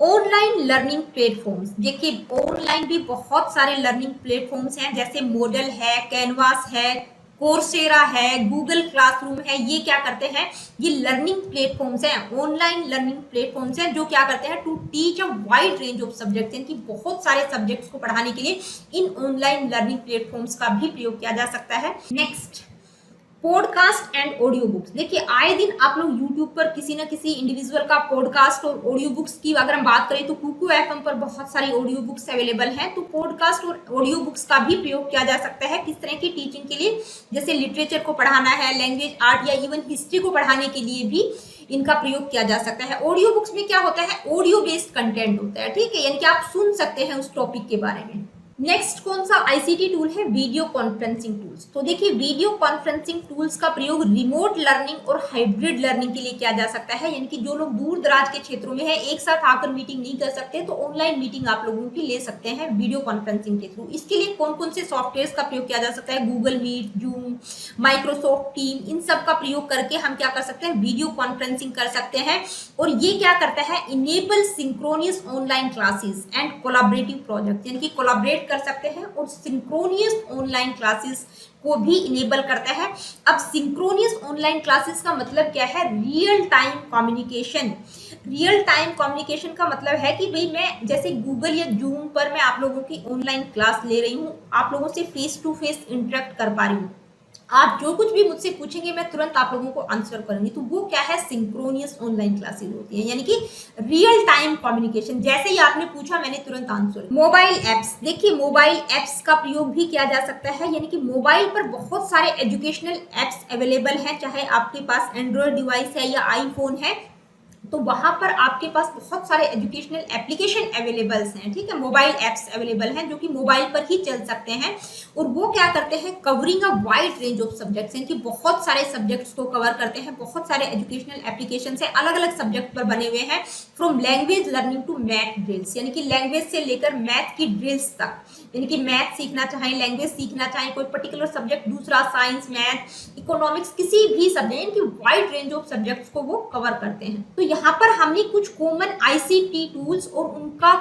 ऑनलाइन लर्निंग प्लेटफॉर्म्स, देखिए ऑनलाइन भी बहुत सारे लर्निंग प्लेटफॉर्म्स हैं, जैसे मोडल है, कैनवास है, कोर्सेरा है, गूगल क्लासरूम है। ये क्या करते हैं, ये लर्निंग प्लेटफॉर्म्स हैं, ऑनलाइन लर्निंग प्लेटफॉर्म्स हैं जो क्या करते हैं, to teach a wide range of subjects, यानी कि बहुत सारे सब्जेक्ट्स को पढ़ाने के लिए इन ऑनलाइन लर्निंग प्लेटफॉर्म्स का भी प्रयोग किया जा सकता है। Next podcast and audio books. देखिए आए दिन आप लोग यूट्यूब पर किसी न किसी इंडिविजुअल का पॉडकास्ट और ऑडियो बुक्स की अगर हम बात करें तो कुकू एफएम पर बहुत सारी ऑडियो बुक्स अवेलेबल हैं। तो पॉडकास्ट और ऑडियो बुक्स का भी प्रयोग किया जा सकता है किस तरह की टीचिंग के लिए, जैसे लिटरेचर को पढ़ाना है, लैंग्वेज आर्ट या इवन हिस्ट्री को पढ़ाने के लिए भी इनका प्रयोग किया जा सकता है। ऑडियो बुक्स में क्या होता है, ऑडियो बेस्ड कंटेंट होता है, ठीक है, यानी कि आप सुन सकते हैं उस टॉपिक के बारे में। नेक्स्ट कौन सा आईसीटी टूल है, वीडियो कॉन्फ्रेंसिंग टूल्स। तो देखिए वीडियो कॉन्फ्रेंसिंग टूल्स का प्रयोग रिमोट लर्निंग और हाइब्रिड लर्निंग के लिए किया जा सकता है, यानी कि जो लोग दूर दराज के क्षेत्रों में है, एक साथ आकर मीटिंग नहीं कर सकते, तो ऑनलाइन मीटिंग आप लोगों की ले सकते हैं वीडियो कॉन्फ्रेंसिंग के थ्रू। इसके लिए कौन कौन से सॉफ्टवेयर का प्रयोग किया जा सकता है, Google Meet, Zoom, Microsoft Team, इन सब का प्रयोग करके हम क्या कर सकते हैं, वीडियो कॉन्फ्रेंसिंग कर सकते हैं। और ये क्या करता है, enable synchronous online classes and collaborative project, यानी कि कोलैबोरेट कर सकते हैं और सिंक्रोनियस ऑनलाइन क्लासेस को भी इनेबल करता है। अब सिंक्रोनियस ऑनलाइन क्लासेस का मतलब क्या है, real time communication. Real time communication का मतलब है कि भाई मैं जैसे गूगल या जूम पर मैं आप लोगों की ऑनलाइन क्लास ले रही हूँ, आप लोगों से फेस टू फेस इंटरेक्ट कर पा रही हूँ, आप जो कुछ भी मुझसे पूछेंगे मैं तुरंत आप लोगों को आंसर करूंगी। तो वो क्या है, सिंक्रोनियस ऑनलाइन क्लासेस होती है, यानी कि रियल टाइम कम्युनिकेशन, जैसे ही आपने पूछा मैंने तुरंत आंसर। मोबाइल एप्स, देखिए मोबाइल एप्स का प्रयोग भी किया जा सकता है, यानी कि मोबाइल पर बहुत सारे एजुकेशनल एप्स अवेलेबल हैं, चाहे आपके पास एंड्रॉयड डिवाइस है या आईफोन है, तो वहां पर आपके पास बहुत सारे एजुकेशनल एप्लीकेशन अवेलेबल्स हैं, ठीक है, मोबाइल एप्स अवेलेबल हैं जो कि मोबाइल पर ही चल सकते हैं। और वो क्या करते हैं, covering a wide range of subjects, यानी कि बहुत सारे सब्जेक्ट्स को कवर करते हैं। बहुत सारे एजुकेशनल एप्लीकेशन है अलग अलग सब्जेक्ट पर बने हुए हैं, from language learning to math drills, यानी कि लैंग्वेज से लेकर मैथ की ड्रिल्स तक, यानी कि मैथ सीखना चाहें, लैंग्वेज सीखना चाहें, कोई पर्टिकुलर सब्जेक्ट दूसरा, साइंस, मैथ, इकोनॉमिक्स, किसी भी सब्जेक्ट, यानी कि वाइड रेंज ऑफ सब्जेक्ट्स को वो कवर करते हैं। तो यहाँ पर हमने कुछ कॉमन आईसीटी टूल्स और उनका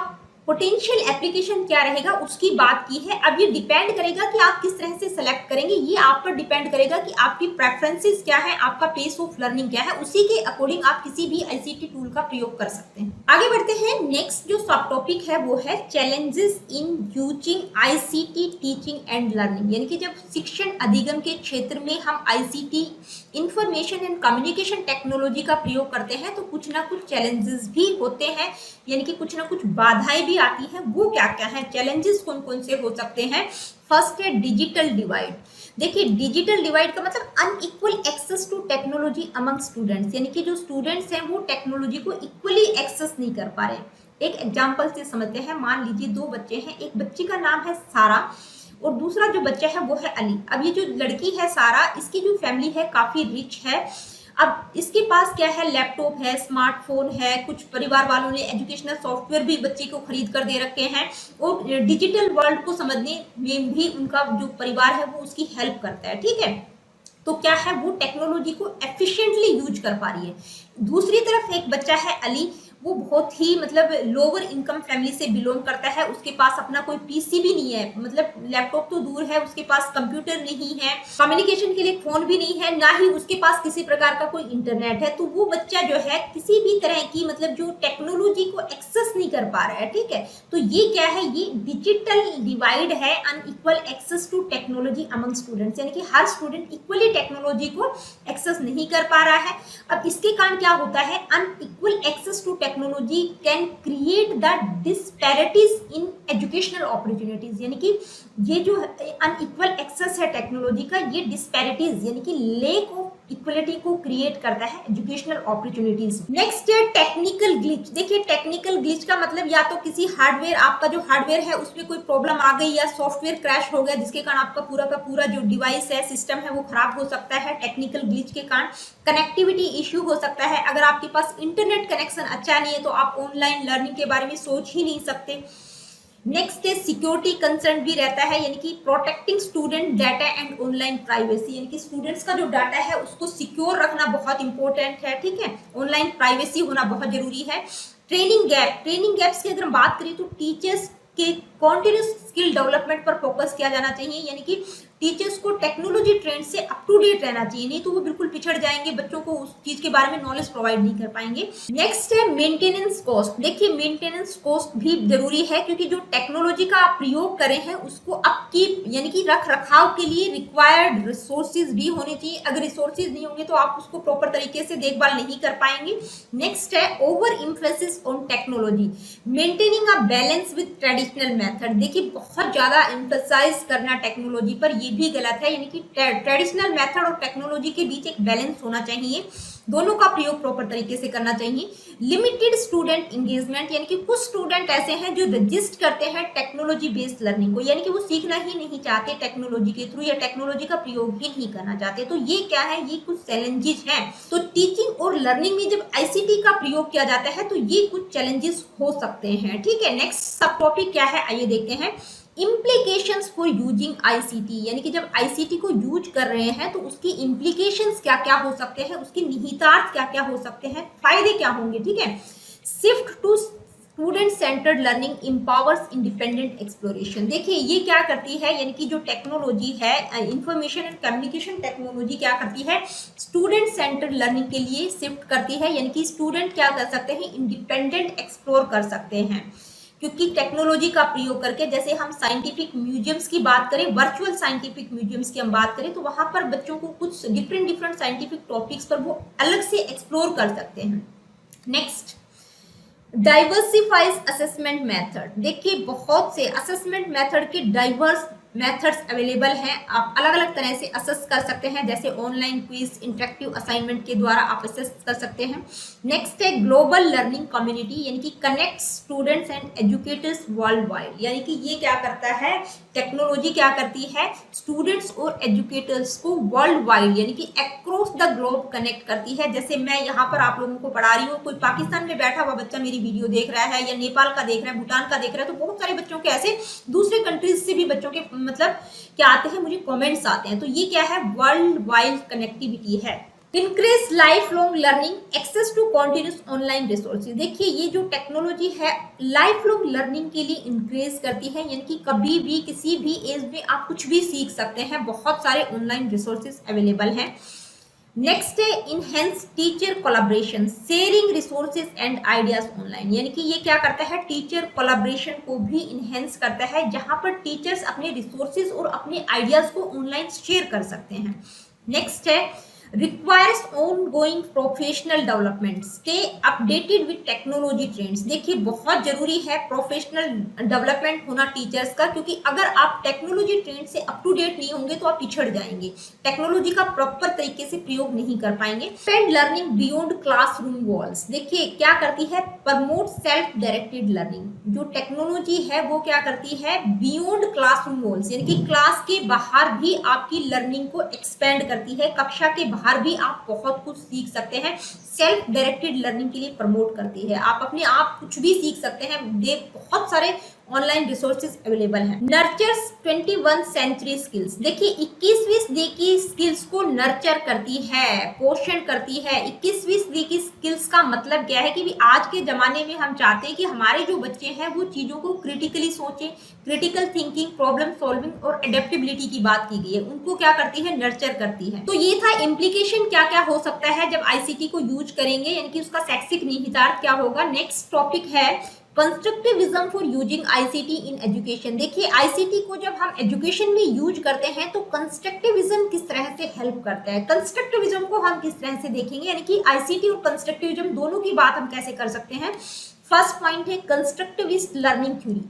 पोटेंशियल एप्लीकेशन क्या रहेगा उसकी बात की है। अब ये डिपेंड करेगा कि आप किस तरह से सेलेक्ट करेंगे, ये आप पर डिपेंड करेगा कि आपकी प्रेफरेंसेस क्या है, आपका पेस ऑफ लर्निंग क्या है, उसी के अकॉर्डिंग आप किसी भी आईसीटी टूल का प्रयोग कर सकते हैं। आगे बढ़ते हैं, नेक्स्ट जो सब टॉपिक है वो है challenges in using ICT teaching and learning, यानी कि जब शिक्षण अधिगम के क्षेत्र में हम ICT information and communication technology का प्रयोग करते हैं तो कुछ ना कुछ चैलेंजेस भी होते हैं, यानी कि कुछ ना कुछ बाधाएं भी आती हैं। वो क्या क्या है, चैलेंजेस कौन कौन से हो सकते हैं। फर्स्ट है डिजिटल डिवाइड। देखिए डिजिटल डिवाइड का मतलब unequal access to technology among students, यानी कि जो स्टूडेंट्स हैं वो टेक्नोलॉजी को इक्वली एक्सेस नहीं कर पा रहे। एक एग्जाम्पल से समझते हैं, मान लीजिए दो बच्चे हैं, एक बच्ची का नाम है सारा और दूसरा जो बच्चा है वो है अली। अब ये जो लड़की है सारा, इसकी जो फैमिली है काफी रिच है। अब इसके पास क्या है, लैपटॉप है, स्मार्टफोन है, कुछ परिवार वालों ने एजुकेशनल सॉफ्टवेयर भी बच्चे को खरीद कर दे रखे हैं और डिजिटल वर्ल्ड को समझने में भी उनका जो परिवार है वो उसकी हेल्प करता है, ठीक है। तो क्या है, वो टेक्नोलॉजी को एफिशिएंटली यूज कर पा रही है। दूसरी तरफ एक बच्चा है अली, वो बहुत ही मतलब लोअर इनकम फैमिली से बिलोंग करता है, उसके पास अपना कोई पीसी भी नहीं है, मतलब लैपटॉप तो दूर है, उसके पास कंप्यूटर नहीं है, कम्युनिकेशन के लिए फोन भी नहीं है, ना ही उसके पास किसी प्रकार का कोई इंटरनेट है। तो वो बच्चा जो है किसी भी तरह की मतलब जो टेक्नोलॉजी को एक्सेस नहीं कर पा रहा है, ठीक है। तो ये क्या है, ये डिजिटल डिवाइड है, unequal access to technology among students, यानी कि हर स्टूडेंट इक्वली टेक्नोलॉजी को एक्सेस नहीं कर पा रहा है। अब इसके कारण क्या होता है, unequal access to technology can create the disparities in educational opportunities, यानी कि ये जो अनइक्वल एक्सेस है टेक्नोलॉजी का, ये डिस्पैरिटीज यानी कि लेक ऑफ इक्वलिटी को क्रिएट करता है एजुकेशनल अपॉर्चुनिटीज। नेक्स्ट है टेक्निकल ग्लिच। देखिए टेक्निकल ग्लिच का मतलब या तो किसी हार्डवेयर, आपका जो हार्डवेयर है उसमें कोई प्रॉब्लम आ गई या सॉफ्टवेयर क्रैश हो गया जिसके कारण आपका पूरा का पूरा जो डिवाइस है, सिस्टम है, वो खराब हो सकता है टेक्निकल ग्लिच के कारण। कनेक्टिविटी इश्यू हो सकता है, अगर आपके पास इंटरनेट कनेक्शन अच्छा नहीं है तो आप ऑनलाइन लर्निंग के बारे में सोच ही नहीं सकते। नेक्स्ट है सिक्योरिटी कंसर्न भी रहता है, यानी कि protecting student data and online privacy, यानी कि स्टूडेंट्स का जो डाटा है उसको सिक्योर रखना बहुत इंपॉर्टेंट है, ठीक है। ऑनलाइन प्राइवेसी होना बहुत जरूरी है। ट्रेनिंग गैप, ट्रेनिंग गैप्स की अगर बात करें तो टीचर्स के कॉन्टिन्यूस स्किल डेवलपमेंट पर फोकस किया जाना चाहिए, यानी कि टीचर्स को टेक्नोलॉजी ट्रेंड से अप टू डेट रहना चाहिए, नहीं तो वो बिल्कुल पिछड़ जाएंगे, बच्चों को उस चीज के बारे में नॉलेज प्रोवाइड नहीं कर पाएंगे। नेक्स्ट है मेंटेनेंस कॉस्ट। देखिए मेंटेनेंस कॉस्ट भी जरूरी है, क्योंकि जो टेक्नोलॉजी का आप प्रयोग करें हैं उसको अपकीप यानी कि रख रखाव के लिए रिक्वायर्ड रिसोर्सेज भी होने चाहिए। अगर रिसोर्सेज नहीं होंगे तो आप उसको प्रॉपर तरीके से देखभाल नहीं कर पाएंगे। नेक्स्ट है over emphasis on technology, maintaining a balance with traditional method. देखिए बहुत ज्यादा एम्फसाइज करना टेक्नोलॉजी पर, ये भी गलत है, यानी कि ट्रेडिशनल मेथड और टेक्नोलॉजी के बीच एक बैलेंस होना चाहिए, दोनों का प्रयोग प्रॉपर तरीके से करना चाहिए। लिमिटेड स्टूडेंट एंगेजमेंट, यानी कि कुछ स्टूडेंट ऐसे हैं जो रजिस्ट करते हैं टेक्नोलॉजी बेस्ड लर्निंग को, यानी कि वो सीखना ही नहीं चाहते टेक्नोलॉजी के थ्रू, या टेक्नोलॉजी का प्रयोग ही नहीं करना चाहते। तो ये क्या है, ये कुछ चैलेंजेस हैं। तो टीचिंग और लर्निंग में जब आईसीटी का प्रयोग किया जाता है तो ये कुछ चैलेंजेस हो सकते हैं। ठीक है, नेक्स्ट सब टॉपिक क्या है आइए देखते हैं। इम्प्लीकेशंस फॉर यूजिंग आईसीटी, यानी कि जब आईसीटी को यूज कर रहे हैं तो उसकी इम्प्लीकेशंस क्या क्या हो सकते हैं, उसके निहितार्थ क्या क्या हो सकते हैं, फायदे क्या होंगे। ठीक है, shift to student centred learning empowers independent exploration. देखिए ये क्या करती है, यानी कि जो टेक्नोलॉजी है इंफॉर्मेशन एंड कम्युनिकेशन टेक्नोलॉजी क्या करती है, स्टूडेंट सेंटर्ड लर्निंग के लिए शिफ्ट करती है, यानी कि स्टूडेंट क्या कर सकते हैं, इंडिपेंडेंट एक्सप्लोर कर सकते हैं। क्योंकि टेक्नोलॉजी का प्रयोग करके, जैसे हम साइंटिफिक म्यूजियम्स की बात करें, वर्चुअल साइंटिफिक म्यूजियम्स की हम बात करें, तो वहां पर बच्चों को कुछ डिफरेंट साइंटिफिक टॉपिक्स पर वो अलग से एक्सप्लोर कर सकते हैं। Next, diversifies assessment method. देखिए बहुत से असेसमेंट मेथड के डाइवर्स मेथड्स अवेलेबल हैं, आप अलग अलग तरह से असेस कर सकते हैं, जैसे ऑनलाइन क्विज, इंटरेक्टिव असाइनमेंट के द्वारा आप असेस कर सकते हैं। नेक्स्ट है ग्लोबल लर्निंग कम्युनिटी, यानी कि connect students and educators world wide, यानी कि ये क्या करता है, टेक्नोलॉजी क्या करती है, स्टूडेंट्स और एजुकेटर्स को वर्ल्ड वाइड यानी कि अक्रॉस द ग्लोब कनेक्ट करती है। जैसे मैं यहाँ पर आप लोगों को पढ़ा रही हूँ, कोई पाकिस्तान में बैठा हुआ बच्चा मेरी वीडियो देख रहा है, या नेपाल का देख रहा है, भूटान का देख रहा है, तो बहुत सारे बच्चों के ऐसे दूसरे कंट्रीज से भी बच्चों के मतलब क्या आते हैं, मुझे कमेंट्स आते हैं। तो ये क्या है, वर्ल्ड वाइड कनेक्टिविटी है। Increase life long learning, access to continuous online resources. देखिए ये जो टेक्नोलॉजी है लाइफ लॉन्ग लर्निंग के लिए इंक्रीज करती है, यानी कि कभी भी किसी भी एज में आप कुछ भी सीख सकते हैं, बहुत सारे ऑनलाइन रिसोर्सेज अवेलेबल हैं। नेक्स्ट है enhance teacher collaboration, sharing resources and ideas online, यानी कि ये क्या करता है, टीचर कोलैबोरेशन को भी इनहेंस करता है, जहां पर टीचर्स अपने रिसोर्सेज और अपने आइडियाज को ऑनलाइन शेयर कर सकते हैं। नेक्स्ट है requires ongoing professional development, stay updated with technology trends. देखिए बहुत जरूरी है प्रोफेशनल डेवलपमेंट होना टीचर्स का, क्योंकि अगर आप टेक्नोलॉजी ट्रेंड से अप टू डेट नहीं होंगे तो आप पिछड़ जाएंगे, टेक्नोलॉजी का प्रॉपर तरीके से प्रयोग नहीं कर पाएंगे। Expand learning beyond classroom walls, देखिए क्या करती है, प्रमोट सेल्फ डायरेक्टेड लर्निंग। जो टेक्नोलॉजी है वो क्या करती है, बियॉन्ड क्लासरूम वॉल्स, यानी कि क्लास के बाहर भी आपकी लर्निंग को एक्सपेंड करती है, कक्षा के बाहर भी आप बहुत कुछ सीख सकते हैं। सेल्फ डायरेक्टेड लर्निंग के लिए प्रमोट करती है, आप अपने आप कुछ भी सीख सकते हैं, बहुत सारे ऑनलाइन रिसोर्सेज अवेलेबल हैं। नर्चर्स 21 सेंचुरी स्किल्स, देखिए 21वीं सदी की स्किल्स को नर्चर करती है, पोषण करती है। 21वीं सदी की स्किल्स का मतलब क्या है कि भी आज के जमाने में हम चाहते हैं कि हमारे जो बच्चे हैं वो चीजों को क्रिटिकली सोचें, क्रिटिकल थिंकिंग, प्रॉब्लम सॉल्विंग और एडेप्टेबिलिटी की बात की गई है, उनको क्या करती है, नर्चर करती है। तो ये था इम्प्लीकेशन क्या क्या हो सकता है जब आईसीटी को यूज करेंगे, यानी कि उसका शैक्षिक निहितार्थ क्या होगा। नेक्स्ट टॉपिक है constructivism for using ICT in education. देखिए आईसीटी को जब हम एजुकेशन में यूज करते हैं तो कंस्ट्रक्टिविज्म किस तरह से हेल्प करता है, कंस्ट्रक्टिविज्म को हम किस तरह से देखेंगे, यानी कि आईसीटी और कंस्ट्रक्टिविज्म दोनों की बात हम कैसे कर सकते हैं। फर्स्ट पॉइंट है कंस्ट्रक्टिविस्ट लर्निंग थ्योरी।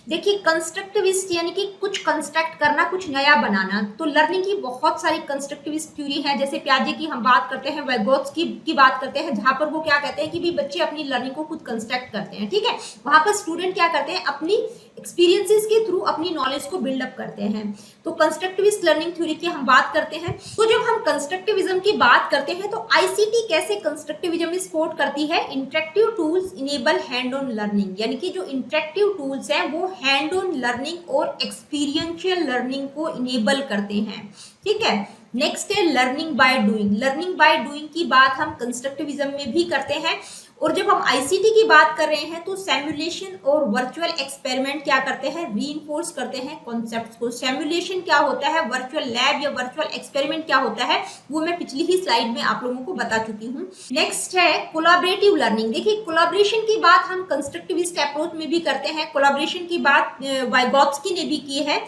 देखिए कंस्ट्रक्टिविस्ट यानी कि कुछ कंस्ट्रक्ट करना, कुछ नया बनाना। तो लर्निंग की बहुत सारी कंस्ट्रक्टिविस्ट थ्योरी है, जैसे प्याजे की हम बात करते हैं, वैगोत्स्की की बात करते हैं, जहां पर वो क्या कहते हैं कि भी बच्चे अपनी लर्निंग को खुद कंस्ट्रक्ट करते हैं। ठीक है, वहां पर स्टूडेंट क्या करते हैं, अपनी एक्सपीरियंसेस के थ्रू अपनी नॉलेज को बिल्डअप करते हैं। तो कंस्ट्रक्टिविस्ट लर्निंग थ्योरी की हम बात करते हैं। तो जब हम कंस्ट्रक्टिविज्म की बात करते हैं तो आईसीटी कैसे कंस्ट्रक्टिविज्म में सपोर्ट करती है, interactive tools enable hand on learning, यानी कि जो इंटरेक्टिव टूल्स हैं वो हैंड ऑन लर्निंग और एक्सपीरियंशियल लर्निंग को इनेबल करते हैं। ठीक है, नेक्स्ट है learning by doing. Learning by doing की बात हम कंस्ट्रक्टिविज्म में भी करते हैं, और जब हम आईसीटी की बात कर रहे हैं तो सिमुलेशन और वर्चुअल एक्सपेरिमेंट क्या करते हैं, रीइंफोर्स करते हैं कॉन्सेप्ट्स को। सिमुलेशन क्या होता है, वर्चुअल लैब या वर्चुअल एक्सपेरिमेंट क्या होता है, वो मैं पिछली ही स्लाइड में आप लोगों को बता चुकी हूँ। नेक्स्ट है कोलैबोरेटिव लर्निंग। देखिए कोलैबोरेशन की बात हम कंस्ट्रक्टिविस्ट अप्रोच में भी करते हैं, कोलैबोरेशन की बात वाइगोत्स्की ने भी की है।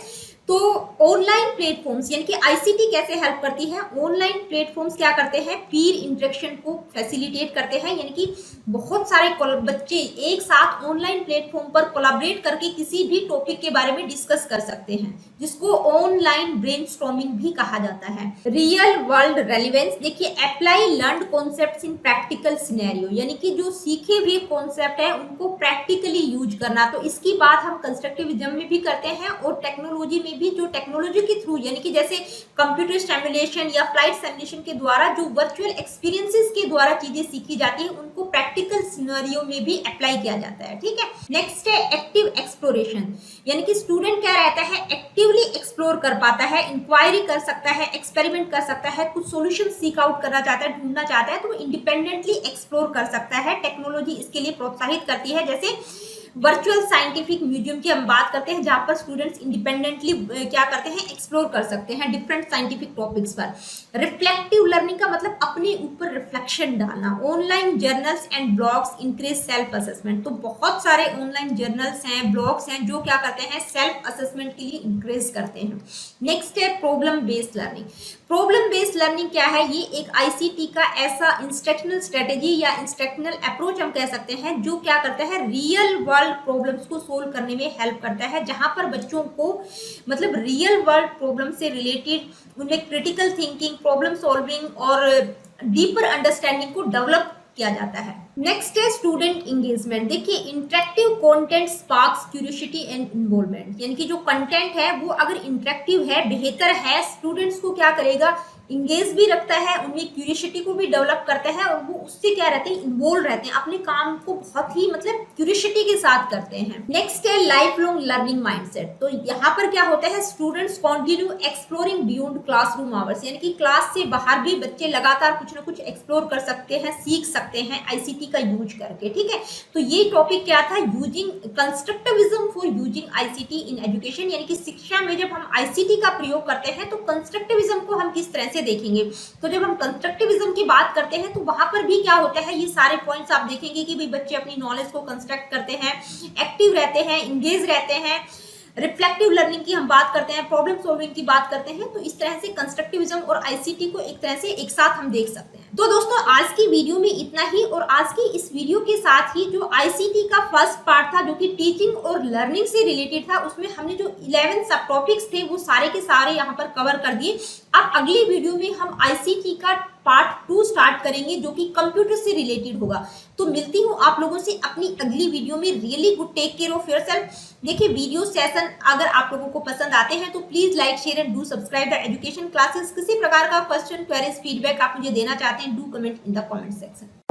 तो ऑनलाइन प्लेटफॉर्म्स यानी कि आईसीटी कैसे हेल्प करती है, ऑनलाइन प्लेटफॉर्म्स क्या करते हैं, पीर इंटरेक्शन को फैसिलिटेट करते हैं, यानी कि बहुत सारे बच्चे एक साथ ऑनलाइन प्लेटफॉर्म पर कोलैबोरेट करके किसी भी टॉपिक के बारे में डिस्कस कर सकते हैं, जिसको ऑनलाइन ब्रेनस्टॉर्मिंग भी कहा जाता है। रियल वर्ल्ड रेलिवेंस, देखिए अप्लाई लर्न्ड कॉन्सेप्ट्स इन प्रैक्टिकल सिनेरियो, यानी कि जो सीखे हुए कॉन्सेप्ट है उनको प्रैक्टिकली यूज करना। तो इसकी बात हम कंस्ट्रक्टिविज्म में भी करते हैं और टेक्नोलॉजी में भी, जो टेक्नोलॉजी के थ्रू यानी कि जैसे कंप्यूटर सिमुलेशन या फ्लाइट सिमुलेशन के द्वारा जो वर्चुअल एक्सपीरियंसेस के द्वारा चीजें सीखी जाती है उनको प्रैक्टिकल सिनेरियो में भी अप्लाई किया जाता है। ठीक है, नेक्स्ट है एक्टिव एक्सप्लोरेशन, यानी कि स्टूडेंट क्या रहता है, एक्टिवली एक्सप्लोर कर पाता है, इंक्वायरी कर सकता है, एक्सपेरिमेंट कर सकता है, कुछ सॉल्यूशन सीक आउट करना चाहता है, ढूंढना चाहता है, तो वो इंडिपेंडेंटली एक्सप्लोर कर सकता है। टेक्नोलॉजी इसके लिए प्रोत्साहित करती है। जैसे वर्चुअल साइंटिफिक म्यूजियम की हम बात करते हैं, जहां पर स्टूडेंट्स इंडिपेंडेंटली क्या करते हैं, एक्सप्लोर कर सकते हैं डिफरेंट साइंटिफिक टॉपिक्स पर। रिफ्लेक्टिव लर्निंग का मतलब अपने ऊपर रिफ्लेक्शन डालना। Online journals and blogs increase self assessment, तो बहुत सारे ऑनलाइन जर्नल्स हैं, ब्लॉग्स हैं जो क्या करते हैं, सेल्फ असेसमेंट के लिए इंक्रीज करते हैं। नेक्स्ट है problem based learning. Problem based learning क्या है, ये एक आईसीटी का ऐसा इंस्ट्रक्शनल स्ट्रेटेजी या इंस्ट्रक्शनल अप्रोच हम कह सकते हैं, जो क्या करता है, रियल वर्ल्ड प्रॉब्लम्स को सोल्व करने में हेल्प करता है, जहां पर बच्चों को मतलब रियल वर्ल्ड प्रॉब्लम से रिलेटेड उनमें क्रिटिकल थिंकिंग, प्रॉब्लम सॉल्विंग और डीपर अंडरस्टैंडिंग को डेवलप किया जाता है। नेक्स्ट है स्टूडेंट इंगेजमेंट। देखिए interactive content sparks curiosity and involvement, यानी कि जो कंटेंट है वो अगर इंटरेक्टिव है, बेहतर है, स्टूडेंट्स को क्या करेगा, इंगेज भी रखता है, उनमें क्यूरियोसिटी को भी डेवलप करता है और वो उससे क्या रहते हैं, इन्वॉल्व रहते हैं, अपने काम को बहुत ही मतलब क्यूरियोसिटी के साथ करते हैं। नेक्स्ट है लाइफ लॉन्ग लर्निंग माइंडसेट। तो यहाँ पर क्या होता है, students continue exploring beyond classroom hours, यानी कि क्लास से बाहर भी बच्चे लगातार कुछ ना कुछ एक्सप्लोर कर सकते हैं, सीख सकते हैं आईसीटी का यूज करके। ठीक है, तो ये टॉपिक क्या था, using constructivism for using ICT in education, यानी कि शिक्षा में जब हम आईसीटी का प्रयोग करते हैं तो कंस्ट्रक्टिविज्म को हम किस तरह से देखेंगे। तो जब हम कंस्ट्रक्टिविज्म की बात करते हैं तो वहां पर भी क्या होता है, ये सारे पॉइंट्स आप देखेंगे कि भाई बच्चे अपनी नॉलेज को कंस्ट्रक्ट करते हैं, एक्टिव रहते हैं, इंगेज रहते हैं। रिफ्लेक्टिव लर्निंग की हम बात करते हैं, प्रॉब्लम सॉल्विंग की बात करते हैं, तो इस तरह से कंस्ट्रक्टिविज्म और आईसीटी को एक तरह से एक साथ हम देख सकते हैं। तो दोस्तों आज की वीडियो में इतना ही, और आज की इस वीडियो के साथ ही जो आईसीटी का फर्स्ट पार्ट था जो कि टीचिंग और लर्निंग से रिलेटेड था, उसमें हमने जो 11 सब टॉपिक्स थे वो सारे के सारे यहाँ पर कवर कर दिए। अब अगली वीडियो में हम आईसीटी का पार्ट 2 स्टार्ट करेंगे जो कि कंप्यूटर से रिलेटेड होगा। तो मिलती हूँ आप लोगों से अपनी अगली वीडियो में। Really good, take care of yourself. देखिए वीडियो सेशन अगर आप लोगों को पसंद आते हैं तो please like share and do subscribe the education classes. किसी प्रकार का क्वेश्चन, क्वेरीज, फीडबैक आप मुझे देना चाहते हैं, do comment in the comment section.